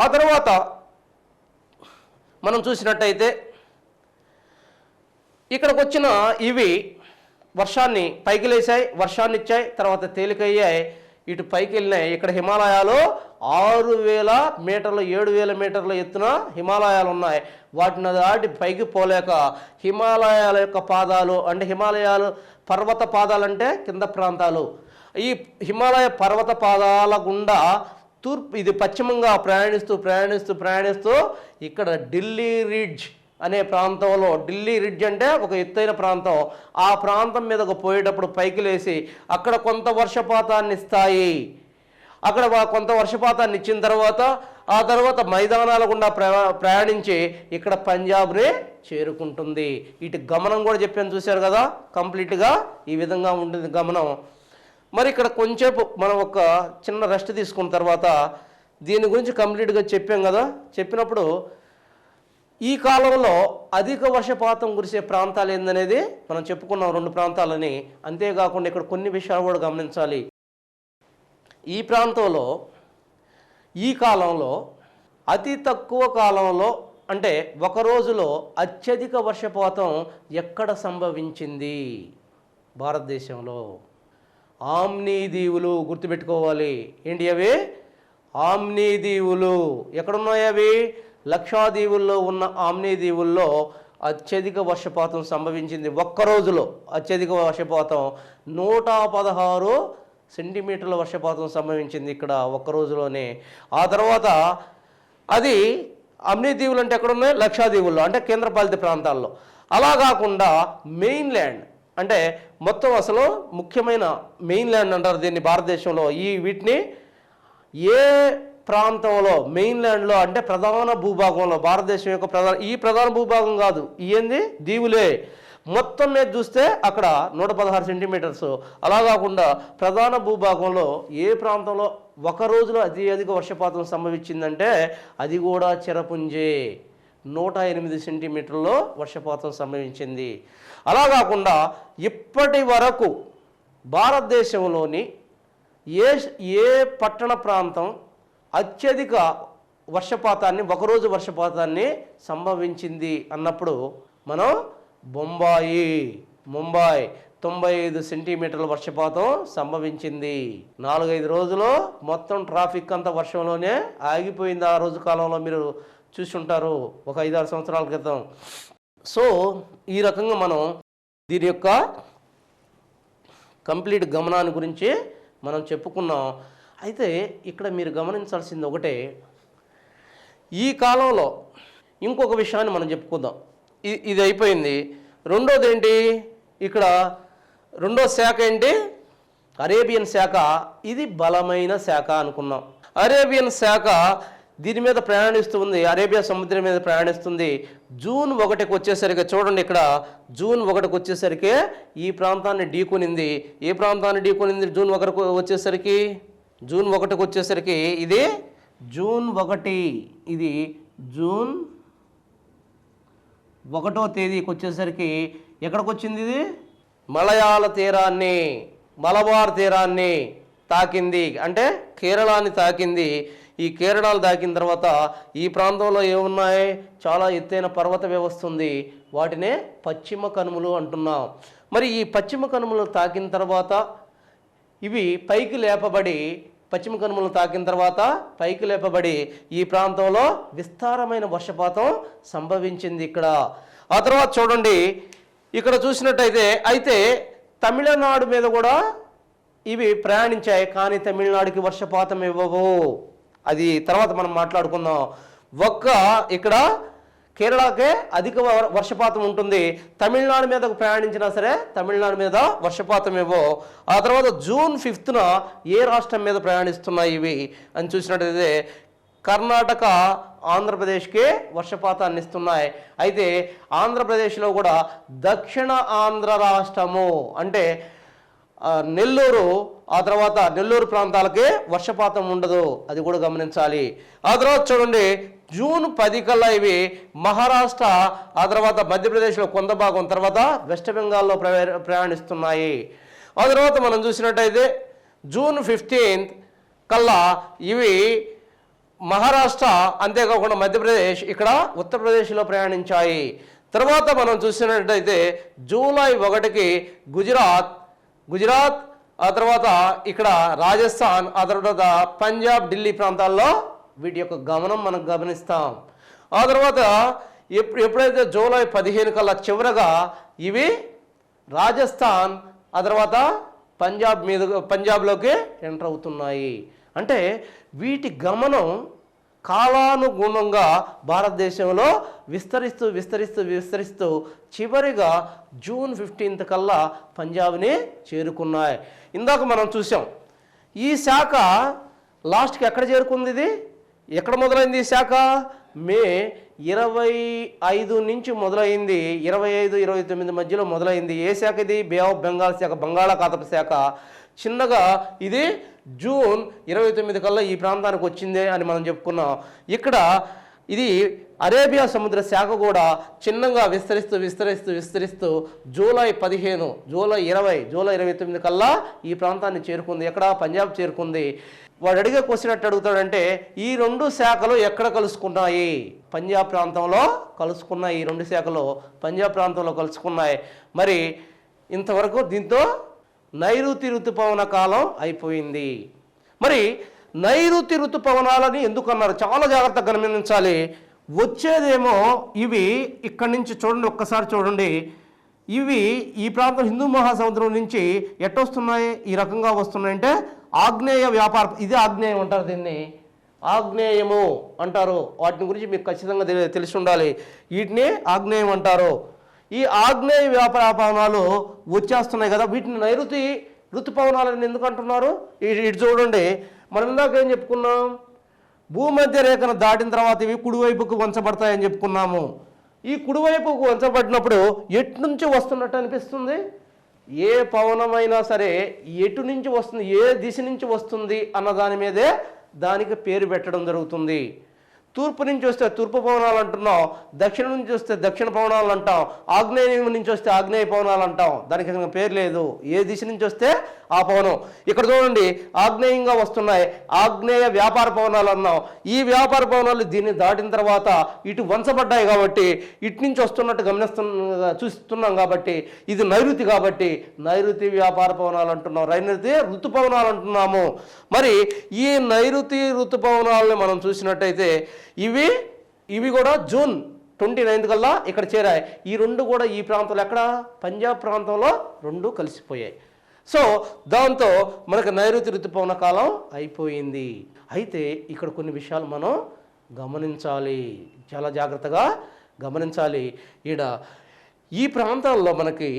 ఆ తర్వాత మనం చూసినట్టయితే ఇక్కడికి వచ్చిన ఇవి వర్షాన్ని పైకి లేచాయి, వర్షాన్ని ఇచ్చాయి, తర్వాత తేలికయ్యాయి, ఇటు పైకి వెళ్ళినాయి. ఇక్కడ హిమాలయాలు 6000 మీటర్లు 7000 మీటర్ల ఎత్తున హిమాలయాలు ఉన్నాయి. వాటిని దాటి పైకి పోలేక హిమాలయాల యొక్క పాదాలు, అంటే హిమాలయాలు పర్వత పాదాలు అంటే కింద ప్రాంతాలు, ఈ హిమాలయ పర్వత పాదాల గుండా ఇది పశ్చిమంగా ప్రయాణిస్తూ ఇక్కడ ఢిల్లీ రిడ్జ్ అనే ప్రాంతంలో, ఢిల్లీ రిడ్జ్ అంటే ఒక ఎత్తైన ప్రాంతం, ఆ ప్రాంతం మీదకు పోయేటప్పుడు పైకి లేచి అక్కడ కొంత వర్షపాతాన్ని ఇస్తాయి. అక్కడ కొంత వర్షపాతాన్ని ఇచ్చిన తర్వాత ఆ తర్వాత మైదానాల గుండా ప్రయాణించి ఇక్కడ పంజాబ్ని చేరుకుంటుంది. ఇటు గమనం కూడా చెప్పాను, చూశారు కదా, కంప్లీట్గా ఈ విధంగా ఉంటుంది గమనం. మరి ఇక్కడ కొంచెంసేపు మనం ఒక చిన్న రెస్ట్ తీసుకున్న తర్వాత దీని గురించి కంప్లీట్గా చెప్పాం కదా. చెప్పినప్పుడు ఈ కాలంలో అధిక వర్షపాతం కురిసే ప్రాంతాలు ఏందనేది మనం చెప్పుకున్నాం, 2 ప్రాంతాలని. అంతేకాకుండా ఇక్కడ కొన్ని విషయాలు కూడా గమనించాలి. ఈ ప్రాంతంలో ఈ కాలంలో అతి తక్కువ కాలంలో, అంటే ఒక రోజులో అత్యధిక వర్షపాతం ఎక్కడ సంభవించింది? భారతదేశంలో ఆమ్నీ దీవులు. గుర్తుపెట్టుకోవాలి, ఏంటి అవి? ఆమ్నీ దీవులు. ఎక్కడున్నాయి అవి? లక్షద్వీపుల్లో ఉన్న ఆమ్నీ దీవుల్లో అత్యధిక వర్షపాతం సంభవించింది. ఒక్క రోజులో అత్యధిక వర్షపాతం 116 సెంటీమీటర్ల వర్షపాతం సంభవించింది ఇక్కడ ఒక్క రోజులోనే. ఆ తర్వాత అది ఆమ్నీ దీవులు అంటే ఎక్కడున్నాయి? లక్షద్వీపుల్లో, అంటే కేంద్రపాలిత ప్రాంతాల్లో. అలా కాకుండా మెయిన్ ల్యాండ్, అంటే మొత్తం అసలు ముఖ్యమైన మెయిన్ ల్యాండ్ అంటారు దీన్ని భారతదేశంలో. వీటిని ఏ ప్రాంతంలో మెయిన్లాండ్లో అంటే ప్రధాన భూభాగంలో భారతదేశం యొక్క ప్రధాన భూభాగం కాదు, ఏంది దీవులే మొత్తం మీద చూస్తే అక్కడ 116 సెంటీమీటర్స్. అలా కాకుండా ప్రధాన భూభాగంలో ఏ ప్రాంతంలో ఒక రోజులో అధిక వర్షపాతం సంభవించిందంటే అది కూడా చిరపుంజే 108 సెంటీమీటర్లలో వర్షపాతం సంభవించింది. అలా కాకుండా ఇప్పటి వరకు భారతదేశంలోని ఏ పట్టణ ప్రాంతం అత్యధిక వర్షపాతాన్ని ఒకరోజు వర్షపాతాన్ని సంభవించింది అన్నప్పుడు మనం ముంబై 95 సెంటీమీటర్ల వర్షపాతం సంభవించింది. 4-5 రోజులు మొత్తం ట్రాఫిక్ అంతా వర్షంలోనే ఆగిపోయింది. ఆ రోజు కాలంలో మీరు చూసుంటారు ఒక 5-6 సంవత్సరాల క్రితం. సో ఈ రకంగా మనం దీని యొక్క కంప్లీట్ గమనాన్ని గురించి మనం చెప్పుకున్నాం. అయితే ఇక్కడ మీరు గమనించాల్సింది ఒకటే, ఈ కాలంలో ఇంకొక విషయాన్ని మనం చెప్పుకుందాం. ఇది అయిపోయింది. రెండోది ఏంటి, ఇక్కడ రెండో శాఖ ఏంటి, అరేబియన్ శాఖ. ఇది బలమైన శాఖ అనుకున్నాం. అరేబియన్ శాఖ దీని మీద ప్రయాణిస్తుంది, అరేబియా సముద్రం మీద ప్రయాణిస్తుంది. జూన్ 1కి వచ్చేసరికి చూడండి, ఇక్కడ జూన్ 1కి వచ్చేసరికి ఈ ప్రాంతాన్ని ఢీకొనింది. ఏ ప్రాంతాన్ని ఢీకొనింది జూన్ 1కి వచ్చేసరికి? జూన్ 1కి వచ్చేసరికి ఇది జూన్ 1, ఇది జూన్ 1వ తేదీకి వచ్చేసరికి ఎక్కడికి వచ్చింది? ఇది మలయాళ తీరాన్ని, మలబార్ తీరాన్ని తాకింది, అంటే కేరళాన్ని తాకింది. ఈ కేరళాలు తాకిన తర్వాత ఈ ప్రాంతంలో ఏమున్నాయి, చాలా ఎత్తైన పర్వత వ్యవస్థ ఉంది. వాటినే పశ్చిమ కనుమలు అంటున్నాం. మరి ఈ పశ్చిమ కనుమలు తాకిన తర్వాత ఇవి పైకి లేపబడి, పశ్చిమ కనుమలు తాకిన తర్వాత పైకి లేపబడి ఈ ప్రాంతంలో విస్తారమైన వర్షపాతం సంభవించింది ఇక్కడ. ఆ తర్వాత చూడండి, ఇక్కడ చూసినట్టయితే అయితే తమిళనాడు మీద కూడా ఇవి ప్రయాణించాయి, కానీ తమిళనాడుకి వర్షపాతం ఇవ్వవు. అది తర్వాత మనం మాట్లాడుకుందాం. ఇక్కడ కేరళకే అధిక వర్షపాతం ఉంటుంది. తమిళనాడు మీదకు ప్రయాణించినా సరే తమిళనాడు మీద వర్షపాతం ఇవ్వవు. ఆ తర్వాత జూన్ 5న ఏ రాష్ట్రం మీద ప్రయాణిస్తున్నాయి ఇవి అని చూసినట్టయితే కర్ణాటక, ఆంధ్రప్రదేశ్కే వర్షపాతాన్ని ఇస్తున్నాయి. అయితే ఆంధ్రప్రదేశ్లో కూడా దక్షిణ ఆంధ్ర రాష్ట్రము అంటే నెల్లూరు, ఆ తర్వాత నెల్లూరు ప్రాంతాలకే వర్షపాతం ఉండదు, అది కూడా గమనించాలి. ఆ తర్వాత చూడండి, జూన్ 10 కల్లా ఇవి మహారాష్ట్ర, ఆ తర్వాత మధ్యప్రదేశ్లో కొంత భాగం, తర్వాత వెస్ట్ బెంగాల్లో ప్రయాణిస్తున్నాయి. ఆ తర్వాత మనం చూసినట్టయితే జూన్ 15 కల్లా ఇవి మహారాష్ట్ర, అంతేకాకుండా మధ్యప్రదేశ్, ఇక్కడ ఉత్తరప్రదేశ్లో ప్రయాణించాయి. తర్వాత మనం చూసినట్టయితే జూలై 1కి గుజరాత్, ఆ తర్వాత ఇక్కడ రాజస్థాన్, ఆ తర్వాత పంజాబ్, ఢిల్లీ ప్రాంతాల్లో వీటి యొక్క గమనం మనం గమనిస్తాం. ఆ తర్వాత ఎప్పుడైతే జూలై 15 కల్లా చివరగా ఇవి రాజస్థాన్, ఆ తర్వాత పంజాబ్లోకి ఎంటర్ అవుతున్నాయి. అంటే వీటి గమనం కాలానుగుణంగా భారతదేశంలో విస్తరిస్తూ చివరిగా జూన్ 15 కల్లా పంజాబ్ని చేరుకున్నాయి. ఇందాక మనం చూసాం ఈ శాఖ లాస్ట్కి ఎక్కడ చేరుకుంది, ఇది ఎక్కడ మొదలైంది ఈ శాఖ? మే 25 నుంచి మొదలైంది, 25-29 మధ్యలో మొదలైంది. ఏ శాఖ ఇది? బే ఆఫ్ బెంగాల్ శాఖ, బంగాళాఖాతపు శాఖ. చిన్నగా ఇది జూన్ 29 కల్లా ఈ ప్రాంతానికి వచ్చిందే అని మనం చెప్పుకున్నాం. ఇక్కడ ఇది అరేబియా సముద్ర శాఖ కూడా చిన్నగా విస్తరిస్తూ జూలై 15, జూలై 29 కల్లా ఈ ప్రాంతాన్ని చేరుకుంది. ఎక్కడ? పంజాబ్ చేరుకుంది. వాడు అడిగే క్వశ్చన్ ఎట్టు అడుగుతాడంటే, ఈ రెండు శాఖలు ఎక్కడ కలుసుకున్నాయి? పంజాబ్ ప్రాంతంలో కలుసుకున్నాయి. ఈ రెండు శాఖలు పంజాబ్ ప్రాంతంలో కలుసుకున్నాయి. మరి ఇంతవరకు దీంతో నైరుతి ఋతుపవన కాలం అయిపోయింది. మరి నైరుతి ఋతుపవనాలని ఎందుకు అన్నారు? చాలా జాగ్రత్తగా గమనించాలి. వచ్చేదేమో ఇవి ఇక్కడి నుంచి చూడండి, ఒక్కసారి చూడండి. ఇవి ఈ ప్రాంతం హిందూ మహాసముద్రం నుంచి ఎట్టొస్తున్నాయి, ఈ రకంగా వస్తున్నాయంటే ఆగ్నేయ వ్యాపార, ఇది ఆగ్నేయం అంటారు, దీన్ని ఆగ్నేయము అంటారు. వాటిని గురించి మీకు ఖచ్చితంగా తెలిసి ఉండాలి. వీటిని ఆగ్నేయం అంటారు. ఈ ఆగ్నేయ వ్యాపారపవనాలు వచ్చేస్తున్నాయి కదా, వీటిని నైరుతి ఋతుపవనాలని ఎందుకు అంటున్నారు? ఇటు చూడండి, మనం ఇందాక ఏం చెప్పుకున్నాం, భూమధ్య రేఖను దాటిన తర్వాత ఇవి కుడివైపుకు వంచబడతాయని చెప్పుకున్నాము. ఈ కుడివైపుకు వంచబడినప్పుడు ఎటు నుంచి వస్తున్నట్టు అనిపిస్తుంది? ఏ పవనమైనా సరే ఎటు నుంచి వస్తుంది, ఏ దిశ నుంచి వస్తుంది అన్న దాని మీదే దానికి పేరు పెట్టడం జరుగుతుంది. తూర్పు నుంచి వస్తే తూర్పు పవనాలు అంటున్నాం, దక్షిణం నుంచి వస్తే దక్షిణ పవనాలు అంటాం, ఆగ్నేయం నుంచి వస్తే ఆగ్నేయ పవనాలు అంటాం. దానికి పేరు లేదు. ఏ దిశ నుంచి వస్తే ఆ పవనం. ఇక్కడ చూడండి, ఆగ్నేయంగా వస్తున్నాయి, ఆగ్నేయ వ్యాపార పవనాలు అన్నాం. ఈ వ్యాపార పవనాలు దీన్ని దాటిన తర్వాత ఇటు వంచబడ్డాయి కాబట్టి ఇటు నుంచి వస్తున్నట్టు చూస్తున్నాం కాబట్టి ఇది నైరుతి కాబట్టి నైరుతి వ్యాపార పవనాలు అంటున్నాం, నైరుతి ఋతుపవనాలు అంటున్నాము. మరి ఈ నైరుతి ఋతుపవనాలను మనం చూసినట్టయితే ఇవి కూడా జూన్ 29 కల్లా ఇక్కడ చేరాయి. ఈ రెండు కూడా ఈ ప్రాంతంలో ఎక్కడ పంజాబ్ ప్రాంతంలో రెండు కలిసిపోయాయి. సో దాంతో మనకు నైరుతి ఋతుపవన కాలం అయిపోయింది. అయితే ఇక్కడ కొన్ని విషయాలు మనం గమనించాలి, చాలా జాగ్రత్తగా గమనించాలి. ఈ ప్రాంతాల్లో మనకి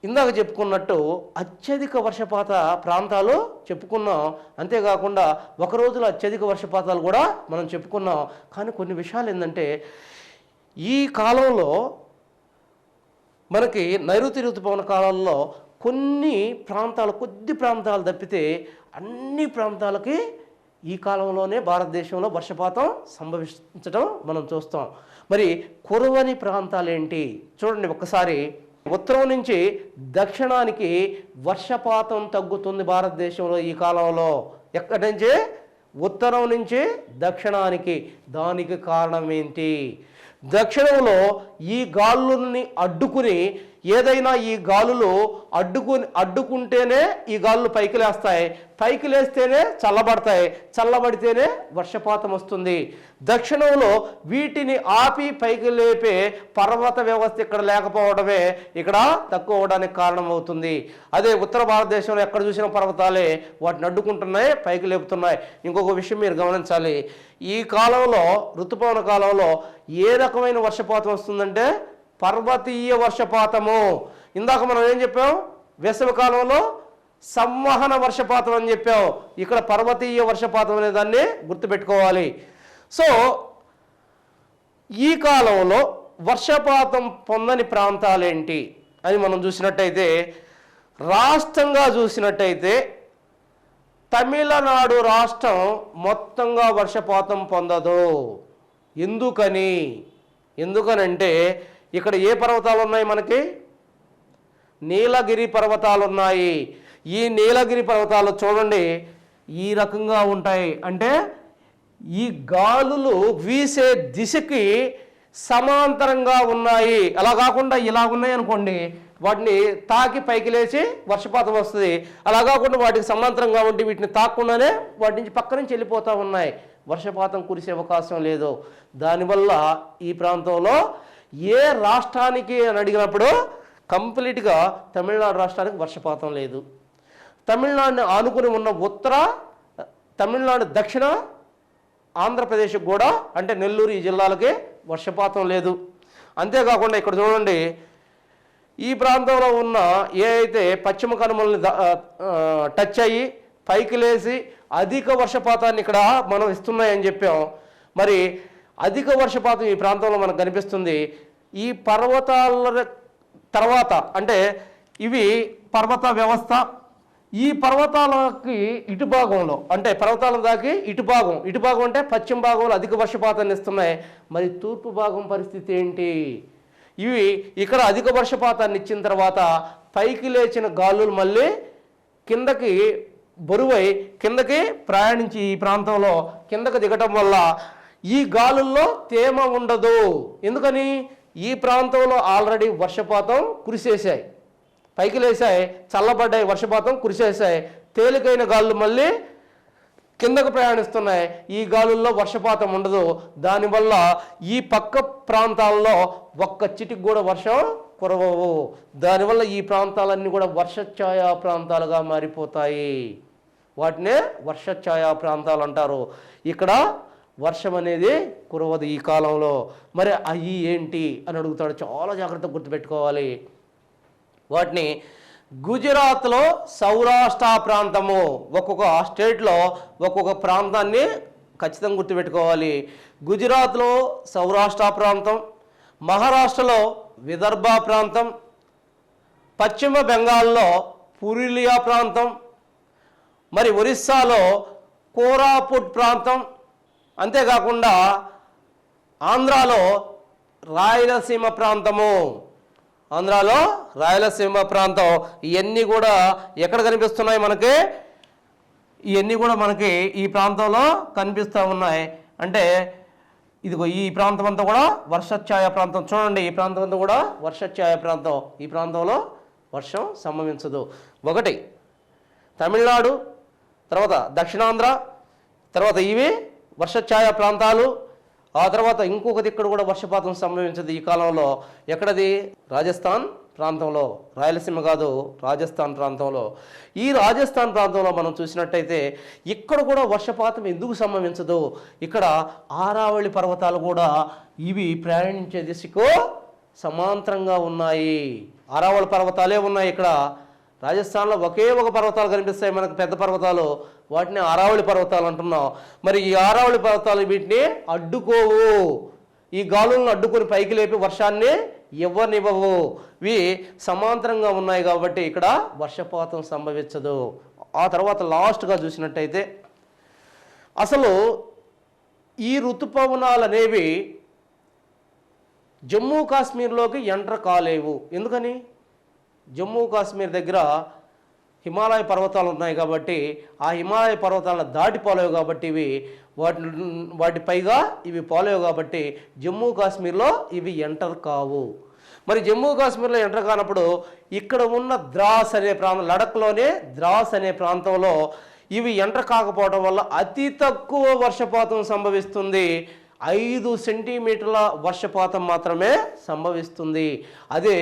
ఇందాక చెప్పుకున్నట్టు అత్యధిక వర్షపాత ప్రాంతాలు చెప్పుకున్నాం. అంతేకాకుండా ఒక రోజులో అత్యధిక వర్షపాతాలు కూడా మనం చెప్పుకున్నాం. కానీ కొన్ని విషయాలు ఏంటంటే ఈ కాలంలో మనకి నైరుతి ఋతుపవన కాలంలో కొద్ది ప్రాంతాలు తప్పితే అన్ని ప్రాంతాలకి ఈ కాలంలోనే భారతదేశంలో వర్షపాతం సంభవించడం మనం చూస్తాం. మరి కురవని ప్రాంతాలు ఏంటి చూడండి ఒక్కసారి. ఉత్తరం నుంచి దక్షిణానికి వర్షపాతం తగ్గుతుంది భారతదేశంలో ఈ కాలంలో. ఎక్కడి నుంచి? ఉత్తరం నుంచి దక్షిణానికి. దానికి కారణం ఏంటి? దక్షిణంలో ఈ గాలుల్ని అడ్డుకుని ఏదైనా ఈ గాలులు అడ్డుకుంటేనే ఈ గాలులు పైకి లేస్తాయి, పైకి లేస్తేనే చల్లబడతాయి, చల్లబడితేనే వర్షపాతం వస్తుంది. దక్షిణంలో వీటిని ఆపి పైకి లేపే పర్వత వ్యవస్థ ఇక్కడ లేకపోవడమే ఇక్కడ తక్కువ అవడానికి కారణం అవుతుంది. అదే ఉత్తర భారతదేశంలో ఎక్కడ చూసిన పర్వతాలే వాటిని అడ్డుకుంటున్నాయి, పైకి లేపుతున్నాయి. ఇంకొక విషయం మీరు గమనించాలి, ఈ కాలంలో ఋతుపవన కాలంలో ఏ రకమైన వర్షపాతం వస్తుందంటే పర్వతీయ వర్షపాతము. ఇందాక మనం ఏం చెప్పాం? వేసవి కాలంలో సంవహన వర్షపాతం అని చెప్పాం. ఇక్కడ పర్వతీయ వర్షపాతం అనే దాన్ని గుర్తుపెట్టుకోవాలి. సో ఈ కాలంలో వర్షపాతం పొందని ప్రాంతాలేంటి అని మనం చూసినట్టయితే, రాష్ట్రంగా చూసినట్టయితే తమిళనాడు రాష్ట్రం మొత్తంగా వర్షపాతం పొందదు. ఎందుకనంటే ఇక్కడ ఏ పర్వతాలు ఉన్నాయి? మనకి నీలగిరి పర్వతాలు ఉన్నాయి. ఈ నీలగిరి పర్వతాలు చూడండి ఈ రకంగా ఉంటాయి. అంటే ఈ గాలులు వీసే దిశకి సమాంతరంగా ఉన్నాయి. అలా కాకుండా ఇలా ఉన్నాయి అనుకోండి, వాటిని తాకి పైకి లేచి వర్షపాతం వస్తుంది. అలా కాకుండా వాటికి సమాంతరంగా ఉండి వీటిని తాకకుండానే వాటి నుంచి పక్క నుంచి వెళ్ళిపోతూ ఉన్నాయి, వర్షపాతం కురిసే అవకాశం లేదు. దానివల్ల ఈ ప్రాంతంలో ఏ రాష్ట్రానికి అని అడిగినప్పుడు కంప్లీట్గా తమిళనాడు రాష్ట్రానికి వర్షపాతం లేదు. తమిళనాడుని ఆనుకుని ఉన్న ఉత్తర తమిళనాడు, దక్షిణ ఆంధ్రప్రదేశ్కి కూడా అంటే నెల్లూరు ఈ జిల్లాలకి వర్షపాతం లేదు. అంతేకాకుండా ఇక్కడ చూడండి, ఈ ప్రాంతంలో ఉన్న ఏ అయితే పశ్చిమ కనుమల్ని టచ్ అయ్యి పైకి లేచి అధిక వర్షపాతాన్ని ఇక్కడ మనం ఇస్తున్నాయని చెప్పాం. మరి అధిక వర్షపాతం ఈ ప్రాంతంలో మనకు కనిపిస్తుంది. ఈ పర్వతాల తర్వాత అంటే ఇవి పర్వత వ్యవస్థ. ఈ పర్వతాలకి ఇటు భాగంలో అంటే పర్వతాల దాకి ఇటు భాగం అంటే పశ్చిమ భాగంలో అధిక వర్షపాతాన్ని ఇస్తున్నాయి. మరి తూర్పు భాగం పరిస్థితి ఏంటి? ఇవి ఇక్కడ అధిక వర్షపాతాన్ని ఇచ్చిన తర్వాత పైకి లేచిన గాలులు మళ్ళీ కిందకి బరువై కిందకి ప్రయాణించి ఈ ప్రాంతంలో కిందకి దిగటం వల్ల ఈ గాలుల్లో తేమ ఉండదు. ఎందుకని? ఈ ప్రాంతంలో ఆల్రెడీ వర్షపాతం కురిసేసాయి, పైకి లేసాయి, చల్లబడ్డాయి, వర్షపాతం కురిసేసాయి. తేలికైన గాలులు మళ్ళీ కిందకు ప్రయాణిస్తున్నాయి. ఈ గాలుల్లో వర్షపాతం ఉండదు. దానివల్ల ఈ పక్క ప్రాంతాల్లో ఒక్క చిటికి కూడా వర్షం కురవవు. దానివల్ల ఈ ప్రాంతాలన్నీ కూడా వర్షఛాయా ప్రాంతాలుగా మారిపోతాయి. వాటినే వర్షఛాయా ప్రాంతాలు అంటారు. ఇక్కడ వర్షం అనేది కురవదు ఈ కాలంలో. మరి అవి ఏంటి అని అడుగుతాడు, చాలా జాగ్రత్తగా గుర్తుపెట్టుకోవాలి. వాటిని గుజరాత్లో సౌరాష్ట్ర ప్రాంతము, ఒక్కొక్క స్టేట్లో ఒక్కొక్క ప్రాంతాన్ని ఖచ్చితంగా గుర్తుపెట్టుకోవాలి. గుజరాత్లో సౌరాష్ట్ర ప్రాంతం, మహారాష్ట్రలో విదర్భ ప్రాంతం, పశ్చిమ బెంగాల్లో పురులియా ప్రాంతం, మరి ఒరిస్సాలో కోరాపుట్ ప్రాంతం, అంతేకాకుండా ఆంధ్రాలో రాయలసీమ ప్రాంతము, ఆంధ్రాలో రాయలసీమ ప్రాంతం. ఇవన్నీ కూడా ఎక్కడ కనిపిస్తున్నాయి మనకి? ఇవన్నీ కూడా మనకి ఈ ప్రాంతంలో కనిపిస్తూ ఉన్నాయి. అంటే ఇదిగో ఈ ప్రాంతం అంతా కూడా వర్షఛాయ ప్రాంతం. చూడండి, ఈ ప్రాంతం అంతా కూడా వర్షఛాయ ప్రాంతం. ఈ ప్రాంతంలో వర్షం సంభవించదు. ఒకటి తమిళనాడు, తర్వాత దక్షిణాంధ్ర, తర్వాత ఇవి వర్షఛాయ ప్రాంతాలు. ఆ తర్వాత ఇంకొకటి ఇక్కడ కూడా వర్షపాతం సంభవించదు ఈ కాలంలో. ఎక్కడది? రాజస్థాన్ ప్రాంతంలో, రాయలసీమ కాదు, రాజస్థాన్ ప్రాంతంలో. ఈ రాజస్థాన్ ప్రాంతంలో మనం చూసినట్టయితే ఇక్కడ కూడా వర్షపాతం ఎందుకు సంభవించదు? ఇక్కడ ఆరావళి పర్వతాలు కూడా ఇవి ప్రయాణించే దిశకు సమాంతరంగా ఉన్నాయి. ఆరావళి పర్వతాలే ఉన్నాయి ఇక్కడ. రాజస్థాన్లో ఒకే ఒక పర్వతాలు కనిపిస్తాయి మనకు, పెద్ద పర్వతాలు, వాటిని ఆరావళి పర్వతాలు అంటున్నాం. మరి ఈ ఆరావళి పర్వతాలు వీటిని అడ్డుకోవు. ఈ గాలులను అడ్డుకొని పైకి లేపి వర్షాన్ని ఇవ్వనివ్వవు. ఇవి సమాంతరంగా ఉన్నాయి కాబట్టి ఇక్కడ వర్షపాతం సంభవించదు. ఆ తర్వాత లాస్ట్గా చూసినట్టయితే అసలు ఈ ఋతుపవనాలు అనేవి జమ్మూ కాశ్మీర్లోకి ఎంటర్ కాలేవు. ఎందుకని? జమ్మూ కాశ్మీర్ దగ్గర హిమాలయ పర్వతాలు ఉన్నాయి కాబట్టి ఆ హిమాలయ పర్వతాలను దాటిపోలేవు కాబట్టి ఇవి వాటి పైగా ఇవి పోలేవు కాబట్టి జమ్మూ కాశ్మీర్లో ఇవి ఎంటర్ కావు. మరి జమ్మూ కాశ్మీర్లో ఎంటర్ కానప్పుడు ఇక్కడ ఉన్న ద్రాస్ అనే ప్రాంతం, లడఖ్లోనే ద్రాస్ అనే ప్రాంతంలో ఇవి ఎంటర్ కాకపోవడం వల్ల అతి తక్కువ వర్షపాతం సంభవిస్తుంది. 5 సెంటీమీటర్ల వర్షపాతం మాత్రమే సంభవిస్తుంది. అదే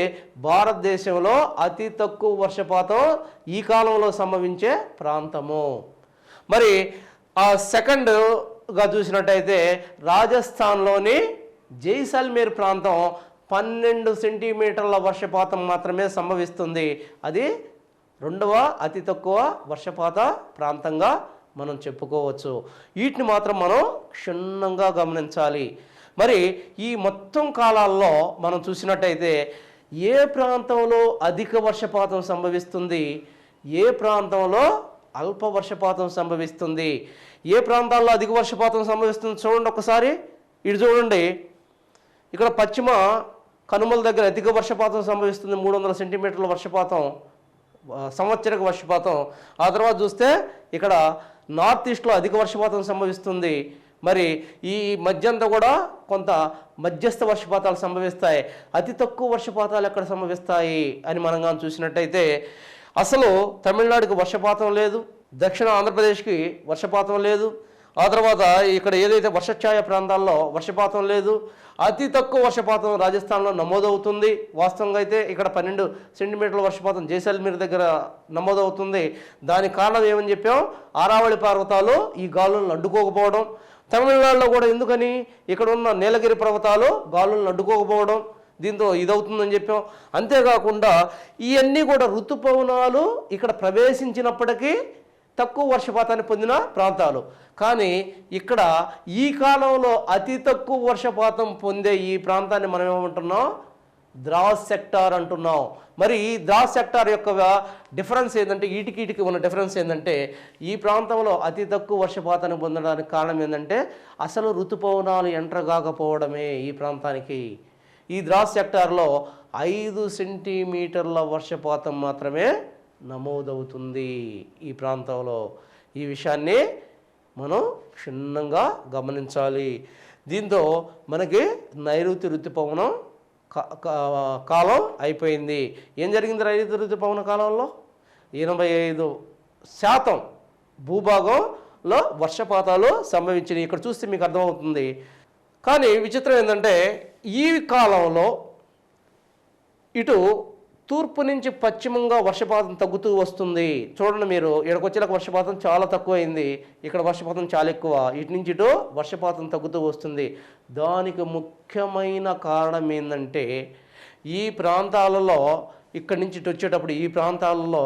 భారతదేశంలో అతి తక్కువ వర్షపాతం ఈ కాలంలో సంభవించే ప్రాంతము. మరి ఆ సెకండ్గా చూసినట్టయితే రాజస్థాన్లోని జైసల్మేర్ ప్రాంతం 12 సెంటీమీటర్ల వర్షపాతం మాత్రమే సంభవిస్తుంది. అది రెండవ అతి తక్కువ వర్షపాత ప్రాంతంగా మనం చెప్పుకోవచ్చు. వీటిని మాత్రం మనం క్షుణ్ణంగా గమనించాలి. మరి ఈ మొత్తం కాలాల్లో మనం చూసినట్టయితే ఏ ప్రాంతంలో అధిక వర్షపాతం సంభవిస్తుంది, ఏ ప్రాంతంలో అల్ప వర్షపాతం సంభవిస్తుంది, ఏ ప్రాంతాల్లో అధిక వర్షపాతం సంభవిస్తుంది చూడండి ఒకసారి. ఇటు చూడండి, ఇక్కడ పశ్చిమ కనుమల దగ్గర అధిక వర్షపాతం సంభవిస్తుంది, 300 సెంటీమీటర్ల వర్షపాతం, సంవత్సరిక వర్షపాతం. ఆ తర్వాత చూస్తే ఇక్కడ నార్త్ ఈస్ట్లో అధిక వర్షపాతం సంభవిస్తుంది. మరి ఈ మధ్యంతా కూడా కొంత మధ్యస్థ వర్షపాతాలు సంభవిస్తాయి. అతి తక్కువ వర్షపాతాలు ఎక్కడ సంభవిస్తాయి అని మనం కానీ చూసినట్టయితే అసలు తమిళనాడుకి వర్షపాతం లేదు, దక్షిణ ఆంధ్రప్రదేశ్కి వర్షపాతం లేదు, ఆ తర్వాత ఇక్కడ ఏదైతే వర్షఛాయ ప్రాంతాల్లో వర్షపాతం లేదు. అతి తక్కువ వర్షపాతం రాజస్థాన్లో నమోదవుతుంది. వాస్తవంగా అయితే ఇక్కడ 12 సెంటీమీటర్ల వర్షపాతం జైసల్మేర్ దగ్గర నమోదవుతుంది. దానికి కారణం ఏమని చెప్పాం? ఆరావళి పర్వతాలు ఈ గాలులను అడ్డుకోకపోవడం. తమిళనాడులో కూడా ఎందుకని? ఇక్కడ ఉన్న నీలగిరి పర్వతాలు గాలులను అడ్డుకోకపోవడం, దీంతో ఇదవుతుందని చెప్పాం. అంతేకాకుండా ఇవన్నీ కూడా ఋతుపవనాలు ఇక్కడ ప్రవేశించినప్పటికీ తక్కువ వర్షపాతాన్ని పొందిన ప్రాంతాలు. కానీ ఇక్కడ ఈ కాలంలో అతి తక్కువ వర్షపాతం పొందే ఈ ప్రాంతాన్ని మనం ఏమంటున్నాం? ద్రాస్ సెక్టార్ అంటున్నాం. మరి ఈ ద్రాస్ సెక్టార్ యొక్క డిఫరెన్స్ ఏంటంటే, ఈటికి ఉన్న డిఫరెన్స్ ఏంటంటే, ఈ ప్రాంతంలో అతి తక్కువ వర్షపాతాన్ని పొందడానికి కారణం ఏంటంటే అసలు ఋతుపవనాలు ఎంటర్ కాకపోవడమే ఈ ప్రాంతానికి. ఈ ద్రాస్ సెక్టార్లో 5 సెంటీమీటర్ల వర్షపాతం మాత్రమే నమోదవుతుంది ఈ ప్రాంతంలో. ఈ విషయాన్ని మనం క్షుణ్ణంగా గమనించాలి. దీంతో మనకి నైరుతి ఋతుపవనం కాలం అయిపోయింది. ఏం జరిగింది నైరుతి ఋతుపవన కాలంలో? 85% భూభాగంలో వర్షపాతాలు సంభవించినాయి. ఇక్కడ చూస్తే మీకు అర్థమవుతుంది. కానీ విచిత్రం ఏంటంటే ఈ కాలంలో ఇటు తూర్పు నుంచి పశ్చిమంగా వర్షపాతం తగ్గుతూ వస్తుంది. చూడండి మీరు, ఇక్కడికి వచ్చేలాక వర్షపాతం చాలా తక్కువైంది, ఇక్కడ వర్షపాతం చాలా ఎక్కువ. ఇటు నుంచి ఇటు వర్షపాతం తగ్గుతూ వస్తుంది. దానికి ముఖ్యమైన కారణం ఏంటంటే ఈ ప్రాంతాలలో ఇక్కడి నుంచి ఇటు వచ్చేటప్పుడు ఈ ప్రాంతాలలో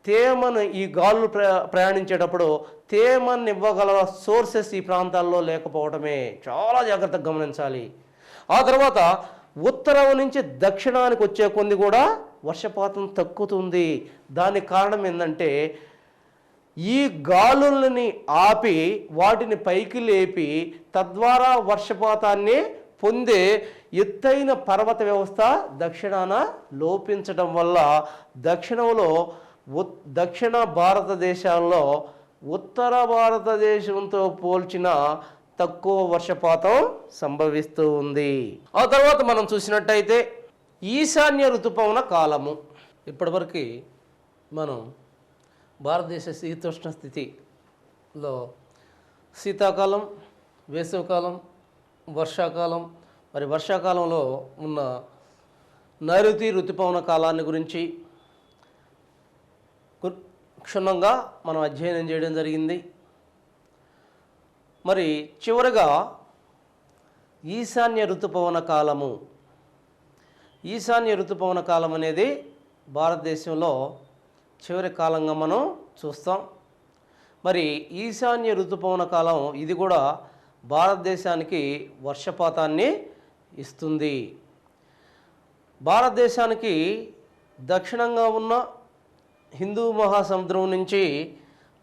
తేమను ఈ గాలులు ప్రయాణించేటప్పుడు తేమను ఇవ్వగల సోర్సెస్ ఈ ప్రాంతాల్లో లేకపోవడమే చాలా జాగ్రత్తగా గమనించాలి. ఆ తర్వాత ఉత్తరం నుంచి దక్షిణానికి వచ్చే కొద్ది కూడా వర్షపాతం తగ్గుతుంది. దానికి కారణం ఏంటంటే ఈ గాలులని ఆపి వాటిని పైకి లేపి తద్వారా వర్షపాతాన్ని పొందే ఎత్తైన పర్వత వ్యవస్థ దక్షిణాన లోపించడం వల్ల దక్షిణ భారతదేశంలో ఉత్తర భారతదేశంతో పోల్చిన తక్కువ వర్షపాతం సంభవిస్తూ ఉంది. ఆ తర్వాత మనం చూసినట్టయితే ఈశాన్య ఋతుపవన కాలము. ఇప్పటివరకు మనం భారతదేశ శీతోష్ణ స్థితిలో శీతాకాలం, వేసవికాలం, వర్షాకాలం, మరి వర్షాకాలంలో ఉన్న నైరుతి ఋతుపవన కాలాన్ని గురించి క్షుణ్ణంగా మనం అధ్యయనం చేయడం జరిగింది. మరి చివరగా ఈశాన్య ఋతుపవన కాలము. ఈశాన్య ఋతుపవన కాలం అనేది భారతదేశంలో చివరి కాలంగా మనం చూస్తాం. మరి ఈశాన్య ఋతుపవన కాలం ఇది కూడా భారతదేశానికి వర్షపాతాన్ని ఇస్తుంది. భారతదేశానికి దక్షిణంగా ఉన్న హిందూ మహాసముద్రం నుంచి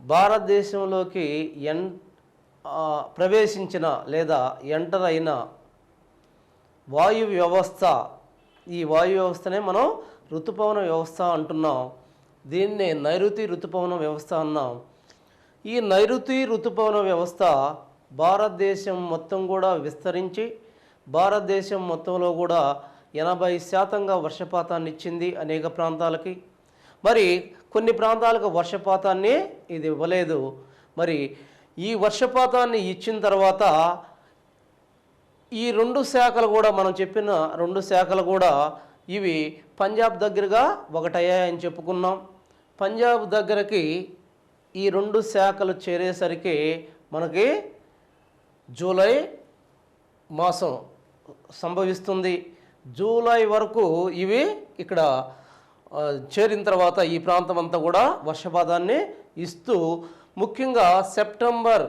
భారతదేశంలోకి ప్రవేశించిన లేదా ఎంటర్ అయిన వాయు వ్యవస్థ, ఈ వాయు వ్యవస్థనే మనం ఋతుపవన వ్యవస్థ అంటున్నాం. దీన్నే నైరుతి ఋతుపవన వ్యవస్థ అన్నాం. ఈ నైరుతి ఋతుపవన వ్యవస్థ భారతదేశం మొత్తం కూడా విస్తరించి భారతదేశం మొత్తంలో కూడా 80% వర్షపాతాన్ని ఇచ్చింది అనేక ప్రాంతాలకి. మరి కొన్ని ప్రాంతాలకు వర్షపాతాన్ని ఇది ఇవ్వలేదు. మరి ఈ వర్షపాతాన్ని ఇచ్చిన తర్వాత ఈ 2 శాఖలు కూడా మనం చెప్పిన 2 శాఖలు కూడా ఇవి పంజాబ్ దగ్గరగా ఒకటయ్యాయని చెప్పుకున్నాం. పంజాబ్ దగ్గరకి ఈ 2 శాఖలు చేరేసరికి మనకి జూలై మాసం సంభవిస్తుంది. జూలై వరకు ఇవి ఇక్కడ చేరిన తర్వాత ఈ ప్రాంతం అంతా కూడా వర్షపాతాన్ని ఇస్తూ ముఖ్యంగా సెప్టెంబర్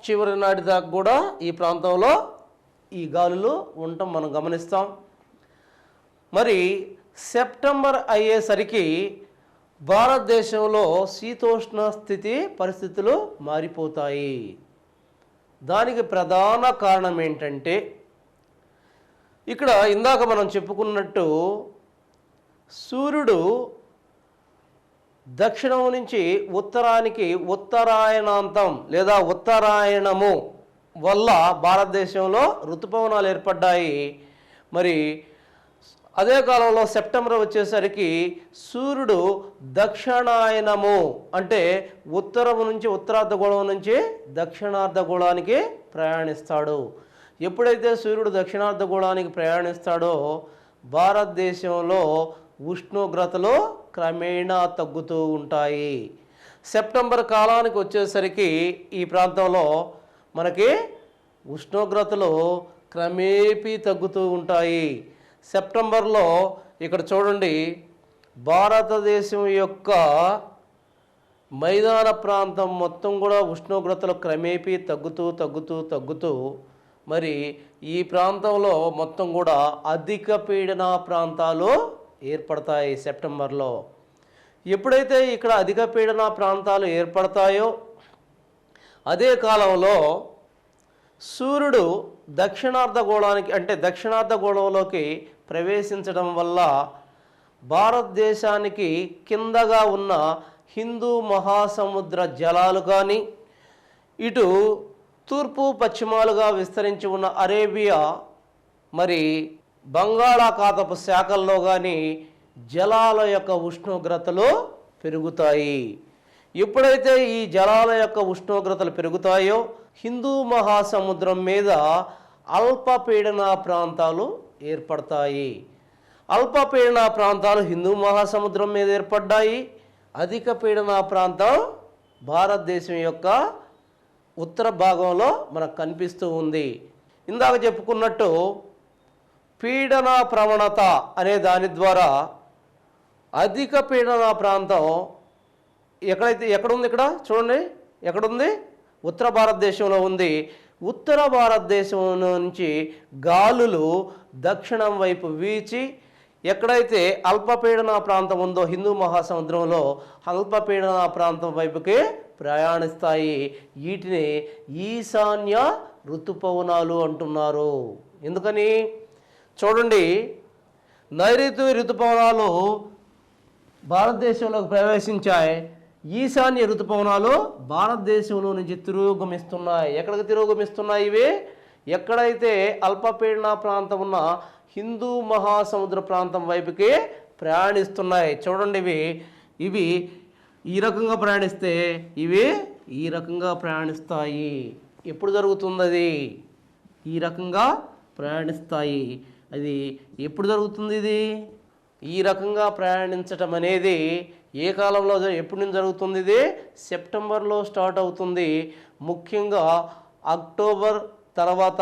చివరి నాటి దాకా కూడా ఈ ప్రాంతంలో ఈ గాలులు ఉండటం మనం గమనిస్తాం. మరి సెప్టెంబర్ అయ్యేసరికి భారతదేశంలో శీతోష్ణ స్థితి పరిస్థితులు మారిపోతాయి. దానికి ప్రధాన కారణం ఏంటంటే ఇక్కడ ఇందాక మనం చెప్పుకున్నట్టు సూర్యుడు దక్షిణం నుంచి ఉత్తరానికి ఉత్తరాయణాంతం లేదా ఉత్తరాయణము వల్ల భారతదేశంలో ఋతుపవనాలు ఏర్పడ్డాయి. మరి అదే కాలంలో సెప్టెంబర్ వచ్చేసరికి సూర్యుడు దక్షిణాయనము అంటే ఉత్తరం నుంచి ఉత్తరార్ధగోళం నుంచి దక్షిణార్ధగోళానికి ప్రయాణిస్తాడు. ఎప్పుడైతే సూర్యుడు దక్షిణార్ధగోళానికి ప్రయాణిస్తాడో భారతదేశంలో ఉష్ణోగ్రతలు క్రమేణా తగ్గుతూ ఉంటాయి. సెప్టెంబర్ కాలానికి వచ్చేసరికి ఈ ప్రాంతంలో మనకి ఉష్ణోగ్రతలు క్రమేపీ తగ్గుతూ ఉంటాయి. సెప్టెంబర్లో ఇక్కడ చూడండి, భారతదేశం యొక్క మైదాన ప్రాంతం మొత్తం కూడా ఉష్ణోగ్రతలు క్రమేపీ తగ్గుతూ మరి ఈ ప్రాంతంలో మొత్తం కూడా అధిక పీడన ప్రాంతాలు ఏర్పడతాయి సెప్టెంబర్లో. ఎప్పుడైతే ఇక్కడ అధిక పీడన ప్రాంతాలు ఏర్పడతాయో అదే కాలంలో సూర్యుడు దక్షిణార్ధగోళానికి అంటే దక్షిణార్ధగోళంలోకి ప్రవేశించడం వల్ల భారతదేశానికి కిందగా ఉన్న హిందూ మహాసముద్ర జలాలు కానీ ఇటు తూర్పు పశ్చిమాలుగా విస్తరించి ఉన్న అరేబియా మరి బంగాళాఖాతపు శాఖల్లో కానీ జలాల యొక్క ఉష్ణోగ్రతలు పెరుగుతాయి. ఎప్పుడైతే ఈ జలాల యొక్క ఉష్ణోగ్రతలు పెరుగుతాయో హిందూ మహాసముద్రం మీద అల్పపీడన ప్రాంతాలు ఏర్పడతాయి. అల్పపీడన ప్రాంతాలు హిందూ మహాసముద్రం మీద ఏర్పడ్డాయి. అధిక పీడన ప్రాంతం భారతదేశం యొక్క ఉత్తర భాగంలో మనకు కనిపిస్తూ ఉంది. ఇందాక చెప్పుకున్నట్టు పీడన ప్రవణత అనే దాని ద్వారా అధిక పీడన ప్రాంతం ఎక్కడుంది ఇక్కడ చూడండి, ఎక్కడుంది? ఉత్తర భారతదేశంలో ఉంది. ఉత్తర భారతదేశం నుంచి గాలులు దక్షిణం వైపు వీచి ఎక్కడైతే అల్పపీడన ప్రాంతం ఉందో హిందూ మహాసముద్రంలో అల్పపీడన ప్రాంతం వైపుకి ప్రయాణిస్తాయి. వీటిని ఈశాన్య ఋతుపవనాలు అంటున్నారు. ఎందుకని? చూడండి, నైరుతి ఋతుపవనాలు భారతదేశంలోకి ప్రవేశించాయి. ఈశాన్య ఋతుపవనాలు భారతదేశంలో నుంచి తిరోగమిస్తున్నాయి. ఎక్కడికి తిరోగమిస్తున్నాయి ఇవి? ఎక్కడైతే అల్పపీడన ప్రాంతం ఉన్న హిందూ మహాసముద్ర ప్రాంతం వైపుకి ప్రయాణిస్తున్నాయి. చూడండి, ఇవి ఈ రకంగా ప్రయాణిస్తే ఇవి ఈ రకంగా ప్రయాణిస్తాయి. ఎప్పుడు జరుగుతుంది అది? ఈ రకంగా ప్రయాణిస్తాయి. అది ఎప్పుడు జరుగుతుంది? ఇది ఈ రకంగా ప్రయాణించటం అనేది ఏ కాలంలో ఎప్పటి నుంచి జరుగుతుంది? ఇది సెప్టెంబర్లో స్టార్ట్ అవుతుంది. ముఖ్యంగా అక్టోబర్ తర్వాత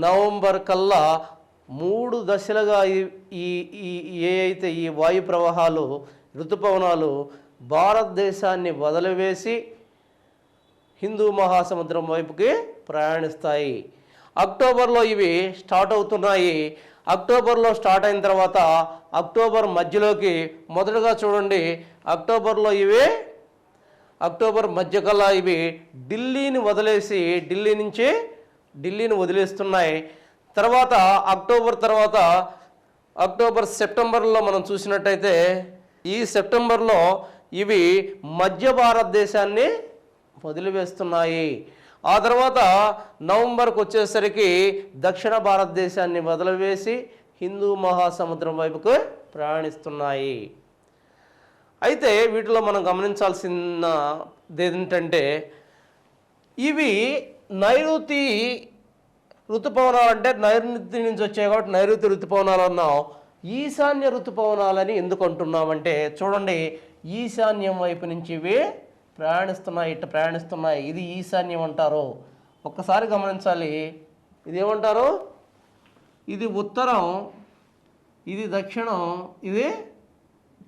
నవంబర్ కల్లా 3 దశలుగా అయితే ఈ వాయు ప్రవాహాలు ఋతుపవనాలు భారతదేశాన్ని వదిలివేసి హిందూ మహాసముద్రం వైపుకి ప్రయాణిస్తాయి. అక్టోబర్లో ఇవి స్టార్ట్ అవుతున్నాయి. అక్టోబర్లో స్టార్ట్ అయిన తర్వాత అక్టోబర్ మధ్యలోకి మొదటగా చూడండి, అక్టోబర్ మధ్య కల్లా ఇవి ఢిల్లీని వదిలేస్తున్నాయి. తర్వాత అక్టోబర్ సెప్టెంబర్లో మనం చూసినట్టయితే ఈ సెప్టెంబర్లో ఇవి మధ్య భారతదేశాన్ని వదిలివేస్తున్నాయి. ఆ తర్వాత నవంబర్కి వచ్చేసరికి దక్షిణ భారతదేశాన్ని వదిలివేసి హిందూ మహాసముద్రం వైపుకు ప్రయాణిస్తున్నాయి. అయితే వీటిలో మనం గమనించాల్సినది ఏంటంటే ఇవి నైరుతి ఋతుపవనాలు అంటే నైరుతి నుంచి వచ్చాయి కాబట్టి నైరుతి ఋతుపవనాలు అన్నాం. ఈశాన్య ఋతుపవనాలని ఎందుకు అంటున్నామంటే చూడండి, ఈశాన్యం వైపు నుంచి ఇవి ప్రయాణిస్తున్నాయి. ఇది ఈశాన్యం అంటారు. ఒక్కసారి గమనించాలి, ఇది ఏమంటారు? ఇది ఉత్తరం, ఇది దక్షిణం, ఇది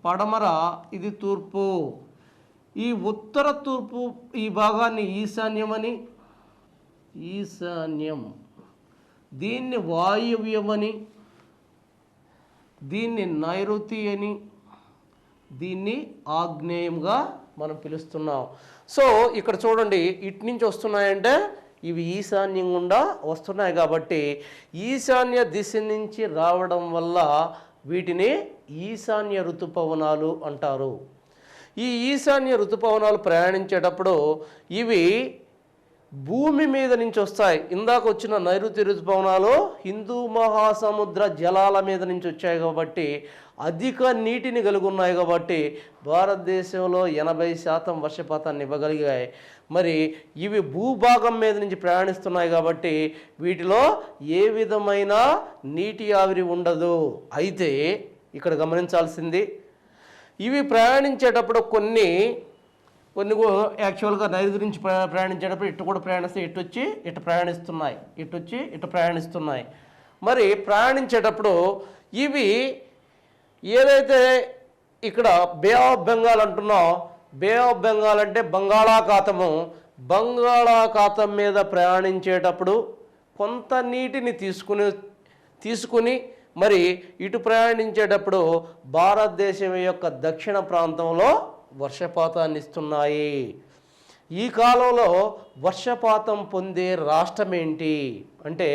పడమర, ఇది తూర్పు. ఈ ఉత్తర తూర్పు ఈ భాగాన్ని ఈశాన్యం, దీన్ని వాయువ్యమని, దీన్ని నైరుతి అని, దీన్ని ఆగ్నేయంగా మనం పిలుస్తున్నాం. సో ఇక్కడ చూడండి, ఇటు నుంచి వస్తున్నాయంటే ఇవి ఈశాన్యం గుండా వస్తున్నాయి కాబట్టి ఈశాన్య దిశ నుంచి రావడం వల్ల వీటిని ఈశాన్య ఋతుపవనాలు అంటారు. ఈ ఈశాన్య ఋతుపవనాలు ప్రయాణించేటప్పుడు ఇవి భూమి మీద నుంచి వస్తాయి. ఇందాక వచ్చిన నైరుతి ఋతుపవనాలు హిందూ మహాసముద్ర జలాల మీద నుంచి వచ్చాయి కాబట్టి అధిక నీటిని కలిగి ఉన్నాయి కాబట్టి భారతదేశంలో 80% వర్షపాతాన్ని ఇవ్వగలిగాయి. మరి ఇవి భూభాగం మీద నుంచి ప్రయాణిస్తున్నాయి కాబట్టి వీటిలో ఏ విధమైన నీటి ఆవిరి ఉండదు. అయితే ఇక్కడ గమనించాల్సింది, ఇవి ప్రయాణించేటప్పుడు కొన్ని యాక్చువల్గా నైరుతి నుంచి ప్రయాణించేటప్పుడు ఇటు కూడా ప్రయాణిస్తే ఇటు ప్రయాణిస్తున్నాయి. మరి ప్రయాణించేటప్పుడు ఇవి ఏదైతే ఇక్కడ బే ఆఫ్ బెంగాల్ అంటున్నాం, బే ఆఫ్ బెంగాల్ అంటే బంగాళాఖాతం మీద ప్రయాణించేటప్పుడు కొంత నీటిని తీసుకుని మరి ఇటు ప్రయాణించేటప్పుడు భారతదేశం యొక్క దక్షిణ ప్రాంతంలో వర్షపాతాన్ని ఇస్తున్నాయి. ఈ కాలంలో వర్షపాతం పొందే రాష్ట్రం ఏంటి అంటే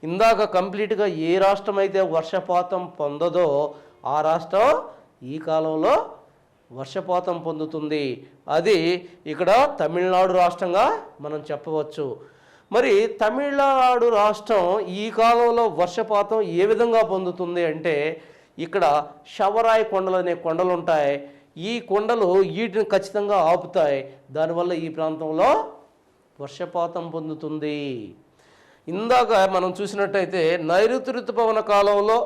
ఇందాక కంప్లీట్గా ఏ రాష్ట్రం అయితే వర్షపాతం పొందదో ఆ రాష్ట్రం ఈ కాలంలో వర్షపాతం పొందుతుంది. అది ఇక్కడ తమిళనాడు రాష్ట్రంగా మనం చెప్పవచ్చు. మరి తమిళనాడు రాష్ట్రం ఈ కాలంలో వర్షపాతం ఏ విధంగా పొందుతుంది అంటే ఇక్కడ శవరాయి కొండలు అనే కొండలు ఉంటాయి. ఈ కొండలు వీటిని ఖచ్చితంగా ఆపుతాయి. దానివల్ల ఈ ప్రాంతంలో వర్షపాతం పొందుతుంది. ఇందాక మనం చూసినట్టయితే నైరుతి ఋతుపవన కాలంలో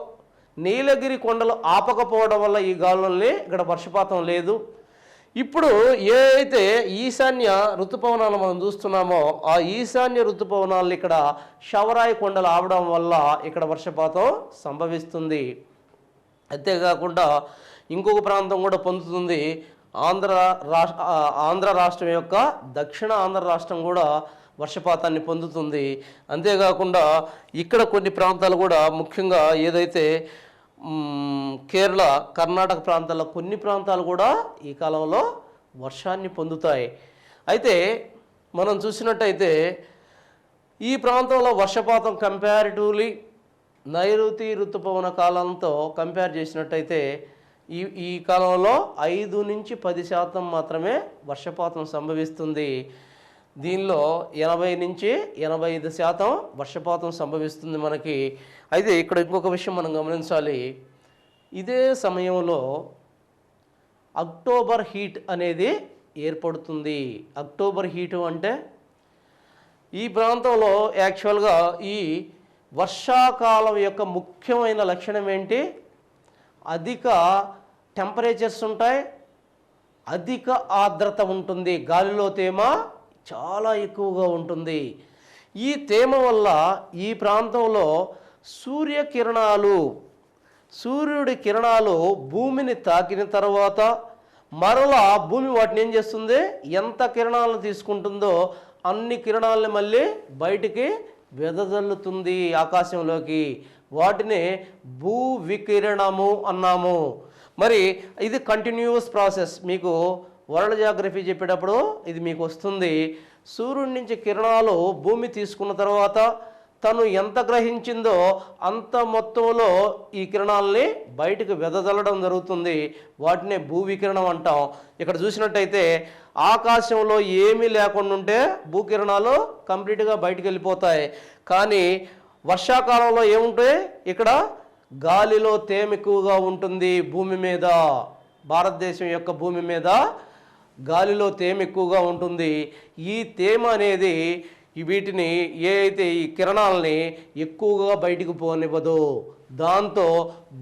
నీలగిరి కొండలు ఆపకపోవడం వల్ల ఈ గాలుల్ని ఇక్కడ వర్షపాతం లేదు. ఇప్పుడు ఏ అయితే ఈశాన్య ఋతుపవనాలు మనం చూస్తున్నామో ఆ ఈశాన్య ఋతుపవనాలు ఇక్కడ శవరాయి కొండలు ఆవడం వల్ల ఇక్కడ వర్షపాతం సంభవిస్తుంది. అంతేకాకుండా ఇంకొక ప్రాంతం కూడా పొందుతుంది. ఆంధ్ర ఆంధ్ర రాష్ట్రం యొక్క దక్షిణ ఆంధ్ర రాష్ట్రం కూడా వర్షపాతాన్ని పొందుతుంది. అంతేకాకుండా ఇక్కడ కొన్ని ప్రాంతాలు కూడా ముఖ్యంగా ఏదైతే కేరళ, కర్ణాటక ప్రాంతాల్లో కొన్ని ప్రాంతాలు కూడా ఈ కాలంలో వర్షాన్ని పొందుతాయి. అయితే మనం చూసినట్టయితే ఈ ప్రాంతంలో వర్షపాతం కంపారిటివ్లీ నైరుతి ఋతుపవన కాలంతో కంపేర్ చేసినట్టయితే ఈ కాలంలో 5 నుంచి 10% మాత్రమే వర్షపాతం సంభవిస్తుంది. దీనిలో 80 నుంచి 85% వర్షపాతం సంభవిస్తుంది మనకి. అయితే ఇక్కడ ఇంకొక విషయం మనం గమనించాలి. ఇదే సమయంలో అక్టోబర్ హీట్ అనేది ఏర్పడుతుంది. అక్టోబర్ హీటు అంటే ఈ ప్రాంతంలో యాక్చువల్గా ఈ వర్షాకాలం యొక్క ముఖ్యమైన లక్షణం ఏంటి? అధిక టెంపరేచర్స్ ఉంటాయి, అధిక ఆర్ద్రత ఉంటుంది, గాలిలో తేమ చాలా ఎక్కువగా ఉంటుంది. ఈ తేమ వల్ల ఈ ప్రాంతంలో సూర్యుడి కిరణాలు భూమిని తాకిన తర్వాత మరలా భూమి వాటిని ఏం చేస్తుంది? ఎంత కిరణాలను తీసుకుంటుందో అన్ని కిరణాలని మళ్ళీ బయటికి వెదజల్లుతుంది ఆకాశంలోకి. వాటిని భూ వికిరణము అన్నాము. మరి ఇది కంటిన్యూస్ ప్రాసెస్. మీకు వరల్డ్ జాగ్రఫీ చెప్పేటప్పుడు ఇది మీకు వస్తుంది. సూర్యుడి నుంచి కిరణాలు భూమి తీసుకున్న తర్వాత తను ఎంత గ్రహించిందో అంత మొత్తంలో ఈ కిరణాలని బయటకు వెదజల్లడం జరుగుతుంది. వాటినే భూ వికిరణం అంటాం. ఇక్కడ చూసినట్టయితే ఆకాశంలో ఏమీ లేకుండా ఉంటే భూకిరణాలు కంప్లీట్గా బయటకు వెళ్ళిపోతాయి. కానీ వర్షాకాలంలో ఏముంటాయి? ఇక్కడ గాలిలో తేమ ఎక్కువగా ఉంటుంది. భూమి మీద, భారతదేశం యొక్క భూమి మీద గాలిలో తేమ ఎక్కువగా ఉంటుంది. ఈ తేమ అనేది వీటిని అయితే ఈ కిరణాలని ఎక్కువగా బయటికి పోనివ్వదు. దాంతో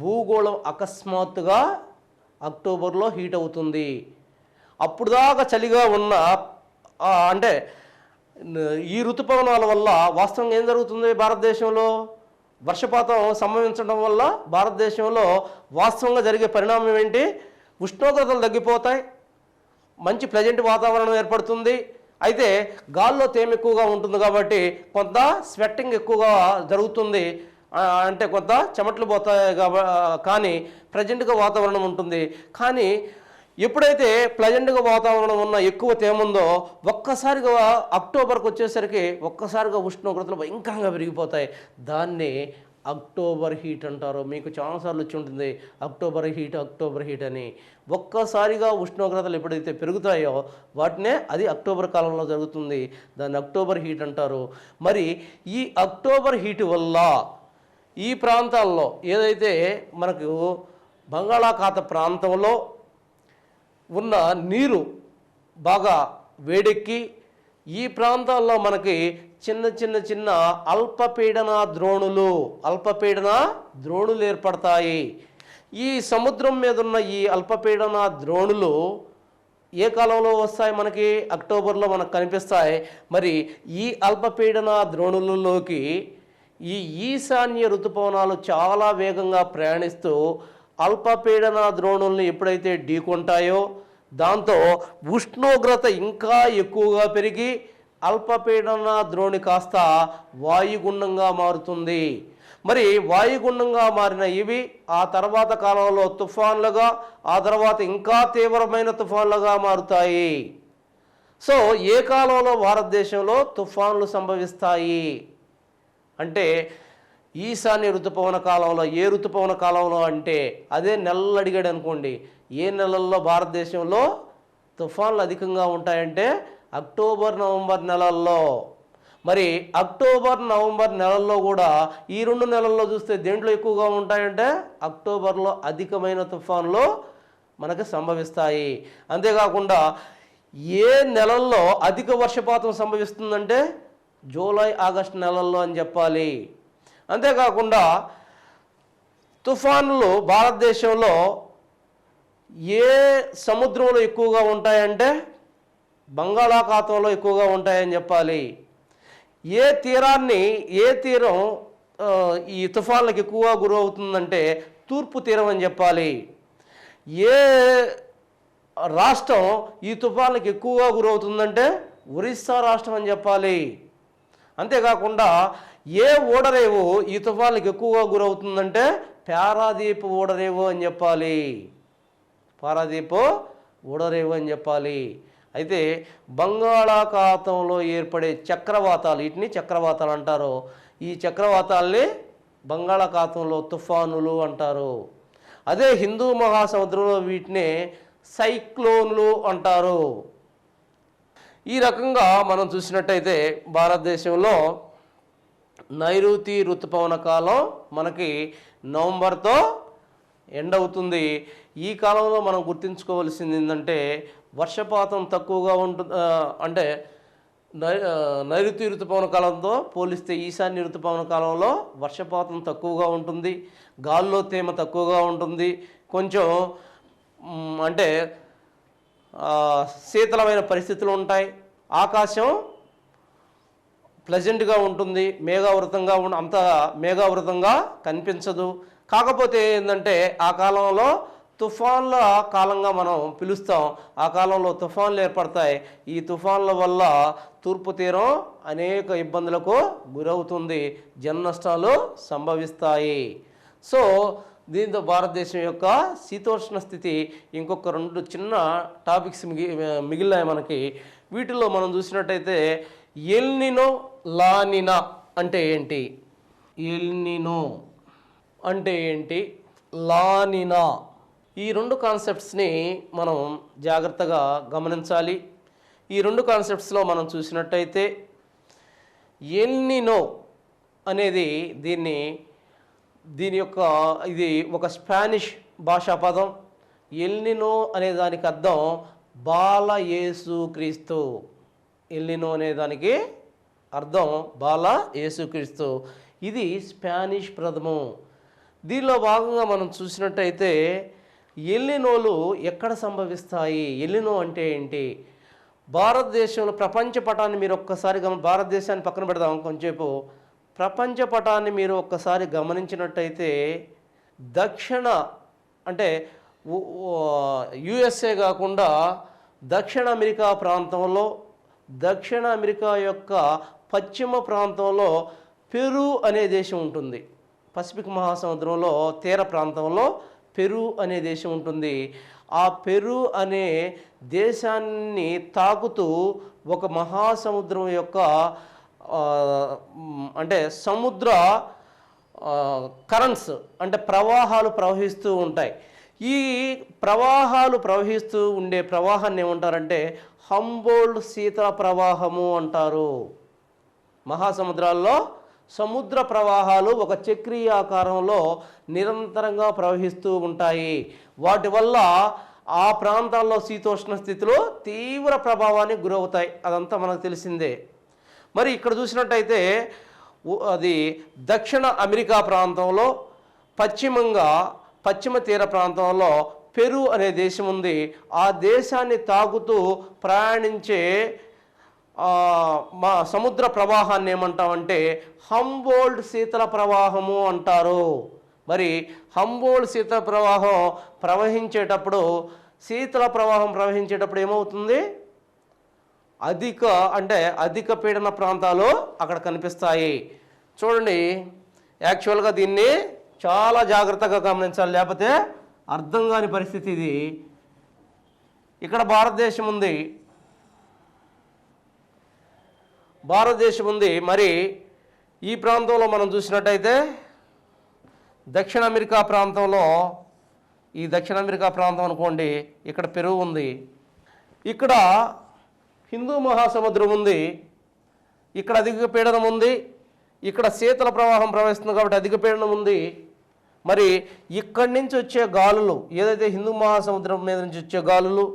భూగోళం అకస్మాత్తుగా అక్టోబర్లో హీట్ అవుతుంది. అప్పుడు దాకా చలిగా ఉన్న అంటే ఈ ఋతుపవనాల వల్ల వాస్తవంగా ఏం జరుగుతుంది? భారతదేశంలో వర్షపాతం సంభవించడం వల్ల భారతదేశంలో వాస్తవంగా జరిగే పరిణామం ఏంటి? ఉష్ణోగ్రతలు తగ్గిపోతాయి, మంచి ప్లెజెంట్ వాతావరణం ఏర్పడుతుంది. అయితే గాల్లో తేమ ఎక్కువగా ఉంటుంది కాబట్టి కొంత స్వెట్టింగ్ ఎక్కువగా జరుగుతుంది, అంటే కొంత చెమటలు పోతాయి. కానీ ప్లెజెంట్గా వాతావరణం ఉంటుంది. కానీ ఎప్పుడైతే ప్లెజెంట్గా వాతావరణం ఉన్న ఎక్కువ తేమ ఉందో ఒక్కసారిగా అక్టోబర్కి వచ్చేసరికి ఒక్కసారిగా ఉష్ణోగ్రతలు భయంకరంగా పెరిగిపోతాయి. దాన్ని అక్టోబర్ హీట్ అంటారు. మీకు చాలాసార్లు వచ్చి ఉంటుంది అక్టోబర్ హీట్ అని. ఒక్కసారిగా ఉష్ణోగ్రతలు ఎప్పుడైతే పెరుగుతాయో వాటినే అది అక్టోబర్ కాలంలో జరుగుతుంది. దాన్ని అక్టోబర్ హీట్ అంటారు. మరి ఈ అక్టోబర్ హీట్ వల్ల ఈ ప్రాంతాల్లో ఏదైతే మనకు బంగాళాఖాత ప్రాంతంలో ఉన్న నీరు బాగా వేడెక్కి ఈ ప్రాంతాల్లో మనకి చిన్న అల్పపీడన ద్రోణులు ఏర్పడతాయి. ఈ సముద్రం మీద ఉన్న ఈ అల్పపీడన ద్రోణులు ఏ కాలంలో వస్తాయి? మనకి అక్టోబర్లో మనకు కనిపిస్తాయి. మరి ఈ అల్పపీడన ద్రోణులలోకి ఈ ఈశాన్య ఋతుపవనాలు చాలా వేగంగా ప్రయాణిస్తూ అల్పపీడన ద్రోణుల్ని ఎప్పుడైతే ఢీకొంటాయో దాంతో ఉష్ణోగ్రత ఇంకా ఎక్కువగా పెరిగి అల్పపీడన ద్రోణి కాస్త వాయుగుండంగా మారుతుంది. మరి వాయుగుండంగా మారిన ఇవి ఆ తర్వాత కాలంలో తుఫాన్లుగా, ఆ తర్వాత ఇంకా తీవ్రమైన తుఫాన్లుగా మారుతాయి. సో ఏ కాలంలో భారతదేశంలో తుఫాన్లు సంభవిస్తాయి అంటే ఈశాన్య ఋతుపవన కాలంలో. ఏ ఋతుపవన కాలంలో అంటే అదే నెలలు అడిగాడు అనుకోండి. ఏ నెలల్లో భారతదేశంలో తుఫాన్లు అధికంగా ఉంటాయంటే అక్టోబర్ నవంబర్ నెలల్లో. మరి అక్టోబర్ నవంబర్ నెలల్లో కూడా ఈ 2 నెలల్లో చూస్తే దేంట్లో ఎక్కువగా ఉంటాయంటే అక్టోబర్లో అధికమైన తుఫాన్లు మనకు సంభవిస్తాయి. అంతేకాకుండా ఏ నెలల్లో అధిక వర్షపాతం సంభవిస్తుందంటే జూలై ఆగస్టు నెలల్లో అని చెప్పాలి. అంతేకాకుండా తుఫానులు భారతదేశంలో ఏ సముద్రంలో ఎక్కువగా ఉంటాయంటే బంగాళాఖాతంలో ఎక్కువగా ఉంటాయని చెప్పాలి. ఏ తీరం ఈ తుఫాన్లకు ఎక్కువగా గురవుతుందంటే తూర్పు తీరం అని చెప్పాలి. ఏ రాష్ట్రం ఈ తుఫాన్లకు ఎక్కువగా గురవుతుందంటే ఒరిస్సా రాష్ట్రం అని చెప్పాలి. అంతేకాకుండా ఏ ఓడరేవు ఈ తుఫాన్లకు ఎక్కువగా గురవుతుందంటే పారాదీప్ ఓడరేవు అని చెప్పాలి. పారాదీప్ ఓడరేవు అని చెప్పాలి. అయితే బంగాళాఖాతంలో ఏర్పడే చక్రవాతాలు, వీటిని చక్రవాతాలు అంటారు. ఈ చక్రవాతాల్ని బంగాళాఖాతంలో తుఫానులు అంటారు. అదే హిందూ మహాసముద్రంలో వీటిని సైక్లోన్లు అంటారు. ఈ రకంగా మనం చూసినట్టయితే భారతదేశంలో నైరుతి ఋతుపవన కాలం మనకి నవంబర్తో ఎండ్ అవుతుంది. ఈ కాలంలో మనం గుర్తుంచుకోవాల్సింది ఏంటంటే వర్షపాతం తక్కువగా ఉంటుంది. అంటే నైరుతి ఋతుపవన కాలంతో పోలిస్తే ఈశాన్య ఋతుపవన కాలంలో వర్షపాతం తక్కువగా ఉంటుంది, గాల్లో తేమ తక్కువగా ఉంటుంది, కొంచెం అంటే శీతలమైన పరిస్థితులు ఉంటాయి, ఆకాశం ప్లెజెంట్గా ఉంటుంది, మేఘావృతంగా అంత మేఘావృతంగా కనిపించదు. కాకపోతే ఏంటంటే ఆ కాలంలో తుఫాన్ల కాలంగా మనం పిలుస్తాం. ఆ కాలంలో తుఫాన్లు ఏర్పడతాయి. ఈ తుఫాన్ల వల్ల తూర్పు తీరం అనేక ఇబ్బందులకు గురవుతుంది, జన నష్టాలు సంభవిస్తాయి. సో దీంతో భారతదేశం యొక్క శీతోష్ణ స్థితి ఇంకొక 2 చిన్న టాపిక్స్ మిగిలినాయి మనకి. వీటిల్లో మనం చూసినట్టయితే ఎల్నినో లానినా అంటే ఏంటి, ఎల్నినో అంటే ఏంటి, లానినా, ఈ 2 కాన్సెప్ట్స్ని మనం జాగ్రత్తగా గమనించాలి. ఈ 2 కాన్సెప్ట్స్లో మనం చూసినట్టయితే ఎల్నినో అనేది దీని యొక్క ఇది ఒక స్పానిష్ భాషా పదం. ఎల్నినో అనే దానికి అర్థం బాల యేసుక్రీస్తు. ఎల్నినో అనే దానికి అర్థం బాల యేసుక్రీస్తు. ఇది స్పానిష్ పదము. దీనిలో భాగంగా మనం చూసినట్టయితే ఎల్నినోలు ఎక్కడ సంభవిస్తాయి, ఎల్నినో అంటే ఏంటి, భారతదేశంలో ప్రపంచ పటాన్ని మీరు ఒక్కసారి భారతదేశాన్ని పక్కన పెడదాం కొంచెంసేపు. ప్రపంచ పటాన్ని మీరు ఒక్కసారి గమనించినట్టయితే దక్షిణ అంటే యుఎస్ఏ కాకుండా దక్షిణ అమెరికా ప్రాంతంలో, దక్షిణ అమెరికా యొక్క పశ్చిమ ప్రాంతంలో పెరు అనే దేశం ఉంటుంది. పసిఫిక్ మహాసముద్రంలో తీర ప్రాంతంలో పెరు అనే దేశం ఉంటుంది. ఆ పెరు అనే దేశాన్ని తాకుతూ ఒక మహాసముద్రం యొక్క అంటే సముద్ర కరెంట్స్ అంటే ప్రవాహాలు ప్రవహిస్తూ ఉంటాయి. ఈ ప్రవాహాలు ప్రవహిస్తూ ఉండే ప్రవాహాన్ని ఏమంటారంటే హంబోల్డ్ శీతల ప్రవాహము అంటారు. మహాసముద్రాల్లో సముద్ర ప్రవాహాలు ఒక చక్రీయ ఆకారంలో నిరంతరంగా ప్రవహిస్తూ ఉంటాయి. వాటి వల్ల ఆ ప్రాంతాల్లో శీతోష్ణ స్థితిలో తీవ్ర ప్రభావానికి గురవుతాయి. అదంతా మనకు తెలిసిందే. మరి ఇక్కడ చూసినట్టయితే అది దక్షిణ అమెరికా ప్రాంతంలో పశ్చిమ తీర ప్రాంతంలో పెరు అనే దేశం ఉంది. ఆ దేశాన్ని తాకుతూ ప్రయాణించే మా సముద్ర ప్రవాహాన్ని ఏమంటామంటే హంబోల్డ్ శీతల ప్రవాహము అంటారు. మరి హంబోల్డ్ శీతల ప్రవాహం ప్రవహించేటప్పుడు ఏమవుతుంది, అధిక పీడన ప్రాంతాలు అక్కడ కనిపిస్తాయి. చూడండి, యాక్చువల్గా దీన్ని చాలా జాగ్రత్తగా గమనించాలి, లేకపోతే అర్థం కాని పరిస్థితి ఇది. ఇక్కడ భారతదేశం ఉంది. మరి ఈ ప్రాంతంలో మనం చూసినట్టయితే దక్షిణ అమెరికా ప్రాంతం అనుకోండి, ఇక్కడ పెరు ఉంది, ఇక్కడ హిందూ మహాసముద్రం ఉంది, ఇక్కడ అధిక పీడనం ఉంది, ఇక్కడ శీతల ప్రవాహం ప్రవహిస్తుంది కాబట్టి అధిక పీడనం ఉంది. మరి ఇక్కడి నుంచి వచ్చే గాలులు ఏదైతే హిందూ మహాసముద్రం మీద నుంచి వచ్చే గాలులు,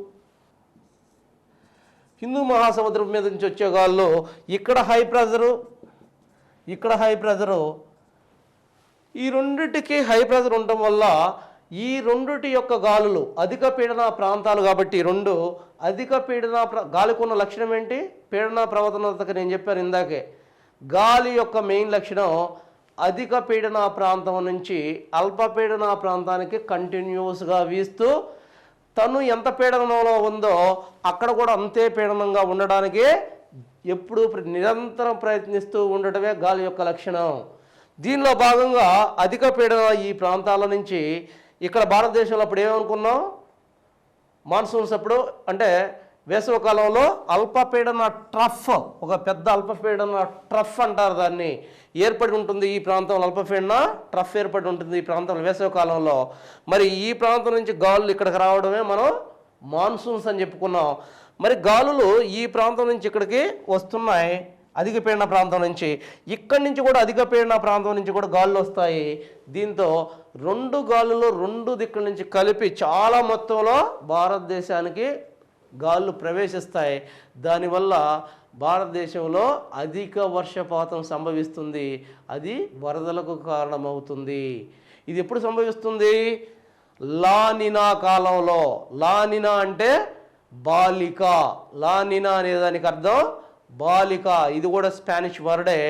ఇక్కడ హై ప్రెజరు, ఈ రెండిటికి హై ప్రెజర్ ఉండటం వల్ల ఈ రెండిటి యొక్క గాలులు అధిక పీడన ప్రాంతాలు కాబట్టి రెండు అధిక పీడన గాలికున్న లక్షణం ఏంటి, పీడన ప్రవర్తనతకి నేను చెప్పాను ఇందాకే. గాలి యొక్క మెయిన్ లక్షణం అధిక పీడన ప్రాంతం నుంచి అల్పపీడన ప్రాంతానికి కంటిన్యూస్గా వీస్తూ తను ఎంత పీడనంలో ఉందో అక్కడ కూడా అంతే పీడనంగా ఉండడానికి ఎప్పుడూ నిరంతరం ప్రయత్నిస్తూ ఉండటమే గాలి యొక్క లక్షణం. దీనిలో భాగంగా అధిక పీడన ఈ ప్రాంతాల నుంచి ఇక్కడ భారతదేశంలో అప్పుడు ఏమనుకున్నాం, మాన్సూన్స్ అప్పుడు అంటే వేసవికాలంలో అల్పపీడన ట్రఫ్, ఒక పెద్ద అల్పపీడన ట్రఫ్ అంటారు దాన్ని, ఏర్పడి ఉంటుంది ఈ ప్రాంతంలో. అల్పపీడన ట్రఫ్ ఏర్పడి ఉంటుంది ఈ ప్రాంతంలో వేసవికాలంలో. మరి ఈ ప్రాంతం నుంచి గాలులు ఇక్కడికి రావడమే మనం మాన్సూన్స్ అని చెప్పుకున్నాం. మరి గాలులు ఈ ప్రాంతం నుంచి ఇక్కడికి వస్తున్నాయి, అధిక పీడన ప్రాంతం నుంచి. ఇక్కడి నుంచి కూడా అధిక పీడన ప్రాంతం నుంచి కూడా గాలులు వస్తాయి. దీంతో రెండు గాలులు రెండు దిక్కుల నుంచి కలిపి చాలా మొత్తంలో భారతదేశానికి గాలులు ప్రవేశిస్తాయి. దానివల్ల భారతదేశంలో అధిక వర్షపాతం సంభవిస్తుంది, అది వరదలకు కారణమవుతుంది. ఇది ఎప్పుడు సంభవిస్తుంది? లానినా కాలంలో. లానినా అంటే బాలిక, లానినా అనే దానికి అర్థం బాలిక. ఇది కూడా స్పానిష్ వర్డే.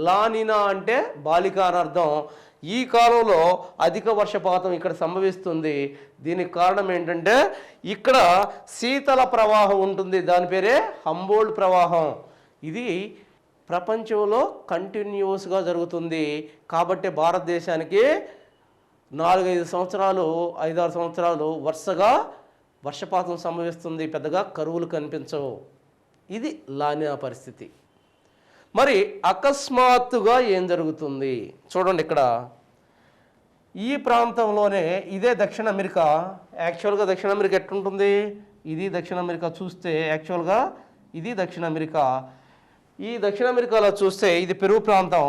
లానినా అంటే బాలిక అని అర్థం. ఈ కాలంలో అధిక వర్షపాతం ఇక్కడ సంభవిస్తుంది. దీనికి కారణం ఏంటంటే ఇక్కడ శీతల ప్రవాహం ఉంటుంది, దాని పేరే హంబోల్ట్ ప్రవాహం. ఇది ప్రపంచంలో కంటిన్యూస్గా జరుగుతుంది. కాబట్టి భారతదేశానికి 4-5 సంవత్సరాలు 5-6 సంవత్సరాలు వరుసగా వర్షపాతం సంభవిస్తుంది, పెద్దగా కరువులు కనిపించవు. ఇది లానినా పరిస్థితి. మరి అకస్మాత్తుగా ఏం జరుగుతుంది చూడండి. ఇక్కడ ఈ ప్రాంతంలోనే ఇదే దక్షిణ అమెరికా. యాక్చువల్గా దక్షిణ అమెరికా ఎట్టుంటుంది? ఇది దక్షిణ అమెరికా చూస్తే యాక్చువల్గా ఇది దక్షిణ అమెరికా. ఈ దక్షిణ అమెరికాలో చూస్తే ఇది పెరు ప్రాంతం,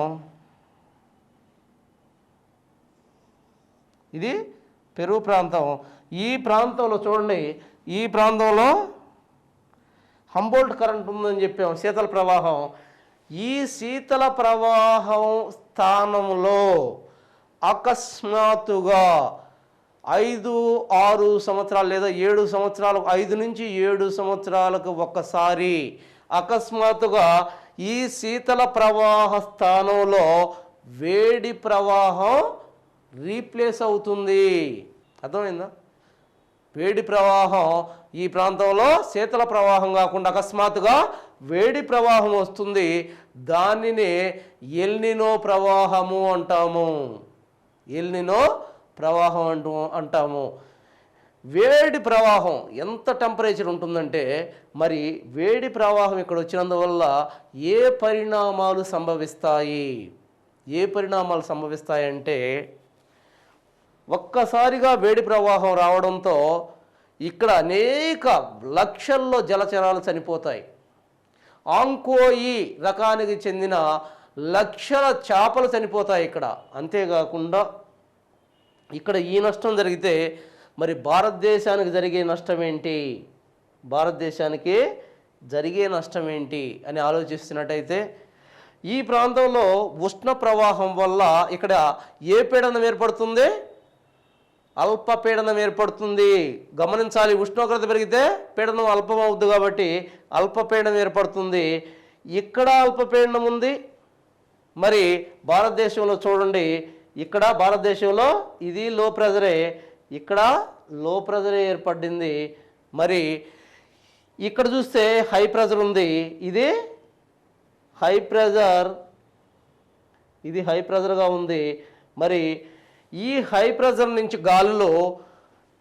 ఇది పెరు ప్రాంతం. ఈ ప్రాంతంలో చూడండి, ఈ ప్రాంతంలో హంబోల్ట్ కరెంట్ ఉందని చెప్పాం, శీతల ప్రవాహం. ఈ శీతల ప్రవాహం స్థానంలో అకస్మాత్తుగా 5-6 సంవత్సరాలు లేదా 7 సంవత్సరాలు, 5 నుంచి 7 సంవత్సరాలకు ఒక్కసారి అకస్మాత్తుగా ఈ శీతల ప్రవాహ స్థానంలో వేడి ప్రవాహం రీప్లేస్ అవుతుంది. అర్థమైందా? వేడి ప్రవాహం ఈ ప్రాంతంలో శీతల ప్రవాహం కాకుండా అకస్మాత్తుగా వేడి ప్రవాహం వస్తుంది. దానిని ఎల్నినో ప్రవాహము అంటాము. ఎల్నినో ప్రవాహం అంటాము. వేడి ప్రవాహం ఎంత టెంపరేచర్ ఉంటుందంటే, మరి వేడి ప్రవాహం ఇక్కడ వచ్చినందువల్ల ఏ పరిణామాలు సంభవిస్తాయి? ఏ పరిణామాలు సంభవిస్తాయంటే, ఒక్కసారిగా వేడి ప్రవాహం రావడంతో ఇక్కడ అనేక లక్షల్లో జలచరాలు చనిపోతాయి. ఆంకోయి రకానికి చెందిన లక్షల చేపలు చనిపోతాయి ఇక్కడ. అంతేకాకుండా ఇక్కడ ఈ నష్టం జరిగితే మరి భారతదేశానికి జరిగే నష్టం ఏంటి? భారతదేశానికి జరిగే నష్టం ఏంటి అని ఆలోచిస్తున్నట్టయితే, ఈ ప్రాంతంలో ఉష్ణ ప్రవాహం వల్ల ఇక్కడ ఏ పీడనం ఏర్పడుతుంది? అల్పపీడనం ఏర్పడుతుంది. గమనించాలి, ఉష్ణోగ్రత పెరిగితే పీడనం అల్పం అవుతుంది కాబట్టి అల్పపీడనం ఏర్పడుతుంది. ఇక్కడ అల్పపీడనం ఉంది. మరి భారతదేశంలో చూడండి, ఇక్కడ భారతదేశంలో ఇది లో ప్రెజరే, ఇక్కడ లో ప్రెజరే ఏర్పడింది. మరి ఇక్కడ చూస్తే హై ప్రెజర్ ఉంది, ఇది హై ప్రెజర్, ఇది హై ప్రెజర్గా ఉంది. మరి ఈ హై ప్రెజర్ నుంచి గాలులు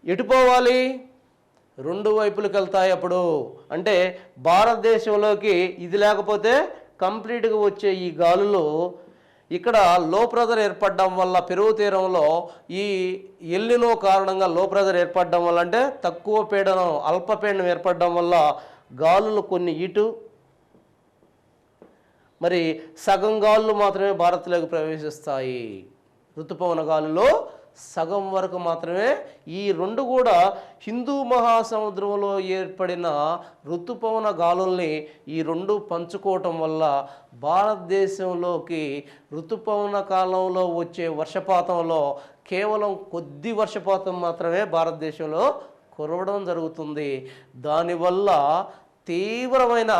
ఎటుపోవాలి? రెండు వైపులకు వెళ్తాయి. అప్పుడు అంటే భారతదేశంలోకి ఇది లేకపోతే కంప్లీట్గా వచ్చే ఈ గాలులు ఇక్కడ లో ప్రెజర్ ఏర్పడడం వల్ల పెరుగు తీరంలో ఈ ఎల్నినో కారణంగా లో ప్రెజర్ ఏర్పడడం వల్ల, అంటే తక్కువ పీడనం అల్పపీడనం ఏర్పడడం వల్ల గాలులు కొన్ని ఇటు, మరి సగం గాలులు మాత్రమే భారత్లోకి ప్రవేశిస్తాయి. ఋతుపవన గాలులో సగం వరకు మాత్రమే. ఈ రెండు కూడా హిందూ మహాసముద్రంలో ఏర్పడిన ఋతుపవన గాలుల్ని ఈ రెండు పంచుకోవటం వల్ల భారతదేశంలోకి ఋతుపవన కాలంలో వచ్చే వర్షపాతంలో కేవలం కొద్ది వర్షపాతం మాత్రమే భారతదేశంలో కురవడం జరుగుతుంది. దానివల్ల తీవ్రమైన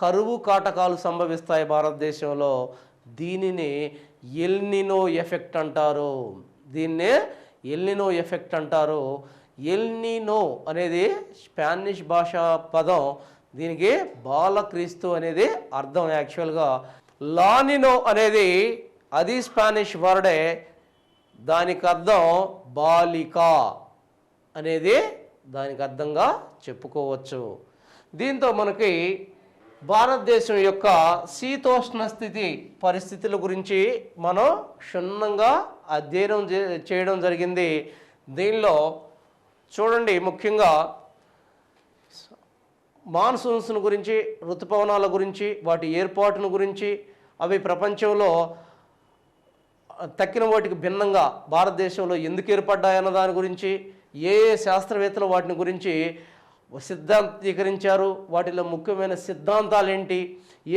కరువు కాటకాలు సంభవిస్తాయి భారతదేశంలో. దీనిని ఎల్నినో ఎఫెక్ట్ అంటారు. దీన్నే ఎల్నినో ఎఫెక్ట్ అంటారు. ఎల్నినో అనేది స్పానిష్ భాషా పదం. దీనికి బాలక్రీస్తు అనేది అర్థం. యాక్చువల్గా లానినో అనేది అది స్పానిష్ వర్డే, దానికి అర్థం బాలిక అనేది దానికి అర్థంగా చెప్పుకోవచ్చు. దీంతో మనకి భారతదేశం యొక్క శీతోష్ణ స్థితి పరిస్థితుల గురించి మనం క్షుణ్ణంగా అధ్యయనం చేయడం జరిగింది. దీనిలో చూడండి, ముఖ్యంగా మాన్సూన్స్ గురించి, ఋతుపవనాల గురించి, వాటి ఏర్పాటును గురించి, అవి ప్రపంచంలో తక్కిన వాటికి భిన్నంగా భారతదేశంలో ఎందుకు ఏర్పడ్డాయన్న దాని గురించి, ఏ శాస్త్రవేత్తలు వాటిని గురించి సిద్ధాంతీకరించారు, వాటిలో ముఖ్యమైన సిద్ధాంతాలు ఏంటి,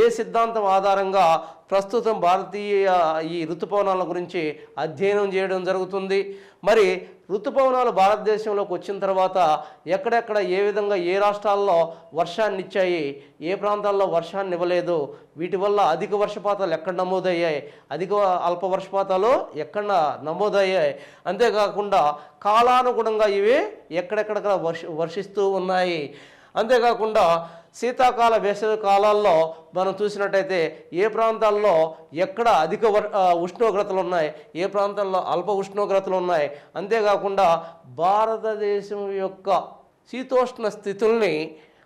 ఏ సిద్ధాంతం ఆధారంగా ప్రస్తుతం భారతీయ ఈ ఋతుపవనాల గురించి అధ్యయనం చేయడం జరుగుతుంది. మరి ఋతుపవనాలు భారతదేశంలోకి వచ్చిన తర్వాత ఎక్కడెక్కడ ఏ విధంగా ఏ రాష్ట్రాల్లో వర్షాన్ని ఇచ్చాయి, ఏ ప్రాంతాల్లో వర్షాన్ని ఇవ్వలేదు, వీటి వల్ల అధిక వర్షపాతాలు ఎక్కడ నమోదయ్యాయి, అధిక అల్ప వర్షపాతాలు ఎక్కడ నమోదయ్యాయి, అంతేకాకుండా కాలానుగుణంగా ఇవి ఎక్కడెక్కడ వర్షిస్తూ ఉన్నాయి. అంతేకాకుండా శీతాకాల వేసవి కాలాల్లో మనం చూసినట్టయితే ఏ ప్రాంతాల్లో ఎక్కడ అధిక ఉష్ణోగ్రతలు ఉన్నాయి, ఏ ప్రాంతాల్లో అల్ప ఉష్ణోగ్రతలు ఉన్నాయి, అంతేకాకుండా భారతదేశం యొక్క శీతోష్ణ స్థితుల్ని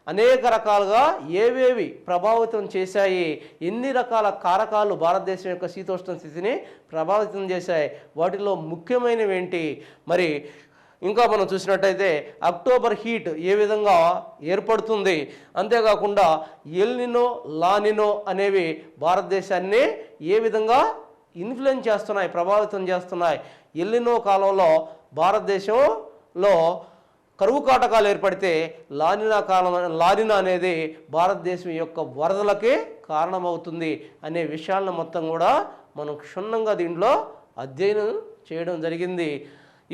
అనేక రకాలుగా ఏవేవి ప్రభావితం చేశాయి, ఎన్ని రకాల కారకాలు భారతదేశం యొక్క శీతోష్ణ స్థితిని ప్రభావితం చేశాయి, వాటిలో ముఖ్యమైనవి ఏంటి. మరి ఇంకా మనం చూసినట్టయితే అక్టోబర్ హీట్ ఏ విధంగా ఏర్పడుతుంది, అంతేకాకుండా ఎల్నినో లానినో అనేవి భారతదేశాన్ని ఏ విధంగా ఇన్ఫ్లుయెన్స్ చేస్తున్నాయి, ప్రభావితం చేస్తున్నాయి. ఎల్నినో కాలంలో భారతదేశంలో కరువు కాటకాలు ఏర్పడితే లానినా అనేది భారతదేశం యొక్క వరదలకే కారణమవుతుంది అనే విషయాలను మొత్తం కూడా మనం క్షుణ్ణంగా దీంట్లో అధ్యయనం చేయడం జరిగింది.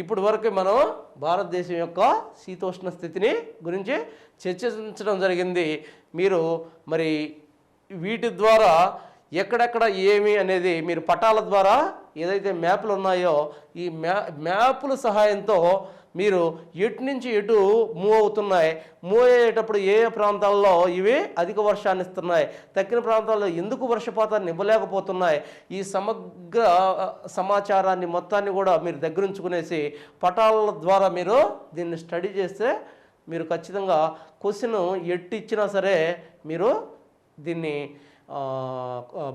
ఇప్పటి వరకు మనం భారతదేశం యొక్క శీతోష్ణ స్థితిని గురించి చర్చించడం జరిగింది. మీరు మరి వీటి ద్వారా ఎక్కడెక్కడ ఏమి అనేది మీరు పటాల ద్వారా ఏదైతే మ్యాప్లు ఉన్నాయో ఈ మ్యాపుల సహాయంతో మీరు ఎటు నుంచి ఎటు మూవ్ అవుతున్నాయి, మూవ్ అయ్యేటప్పుడు ఏ ప్రాంతాల్లో ఇవి అధిక వర్షాన్ని ఇస్తున్నాయి, తక్కిన ప్రాంతాల్లో ఎందుకు వర్షపాతాన్ని ఇవ్వలేకపోతున్నాయి, ఈ సమగ్ర సమాచారాన్ని మొత్తాన్ని కూడా మీరు దగ్గరుంచుకునేసి పటాల ద్వారా మీరు దీన్ని స్టడీ చేస్తే మీరు ఖచ్చితంగా క్వశ్చన్ ఎట్టి ఇచ్చినా సరే మీరు దీన్ని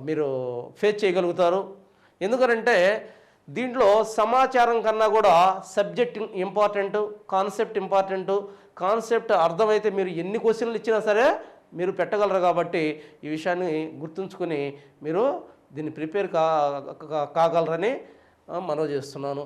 మీరు ఫేస్ చేయగలుగుతారు. ఎందుకంటే దీంట్లో సమాచారం కన్నా కూడా subject important, concept important. Concept అర్థమైతే మీరు ఎన్ని క్వశ్చన్లు ఇచ్చినా సరే మీరు పెట్టగలరు. కాబట్టి ఈ విషయాన్ని గుర్తుంచుకొని మీరు దీన్ని ప్రిపేర్ కాగలరని మనవి చేస్తున్నాను.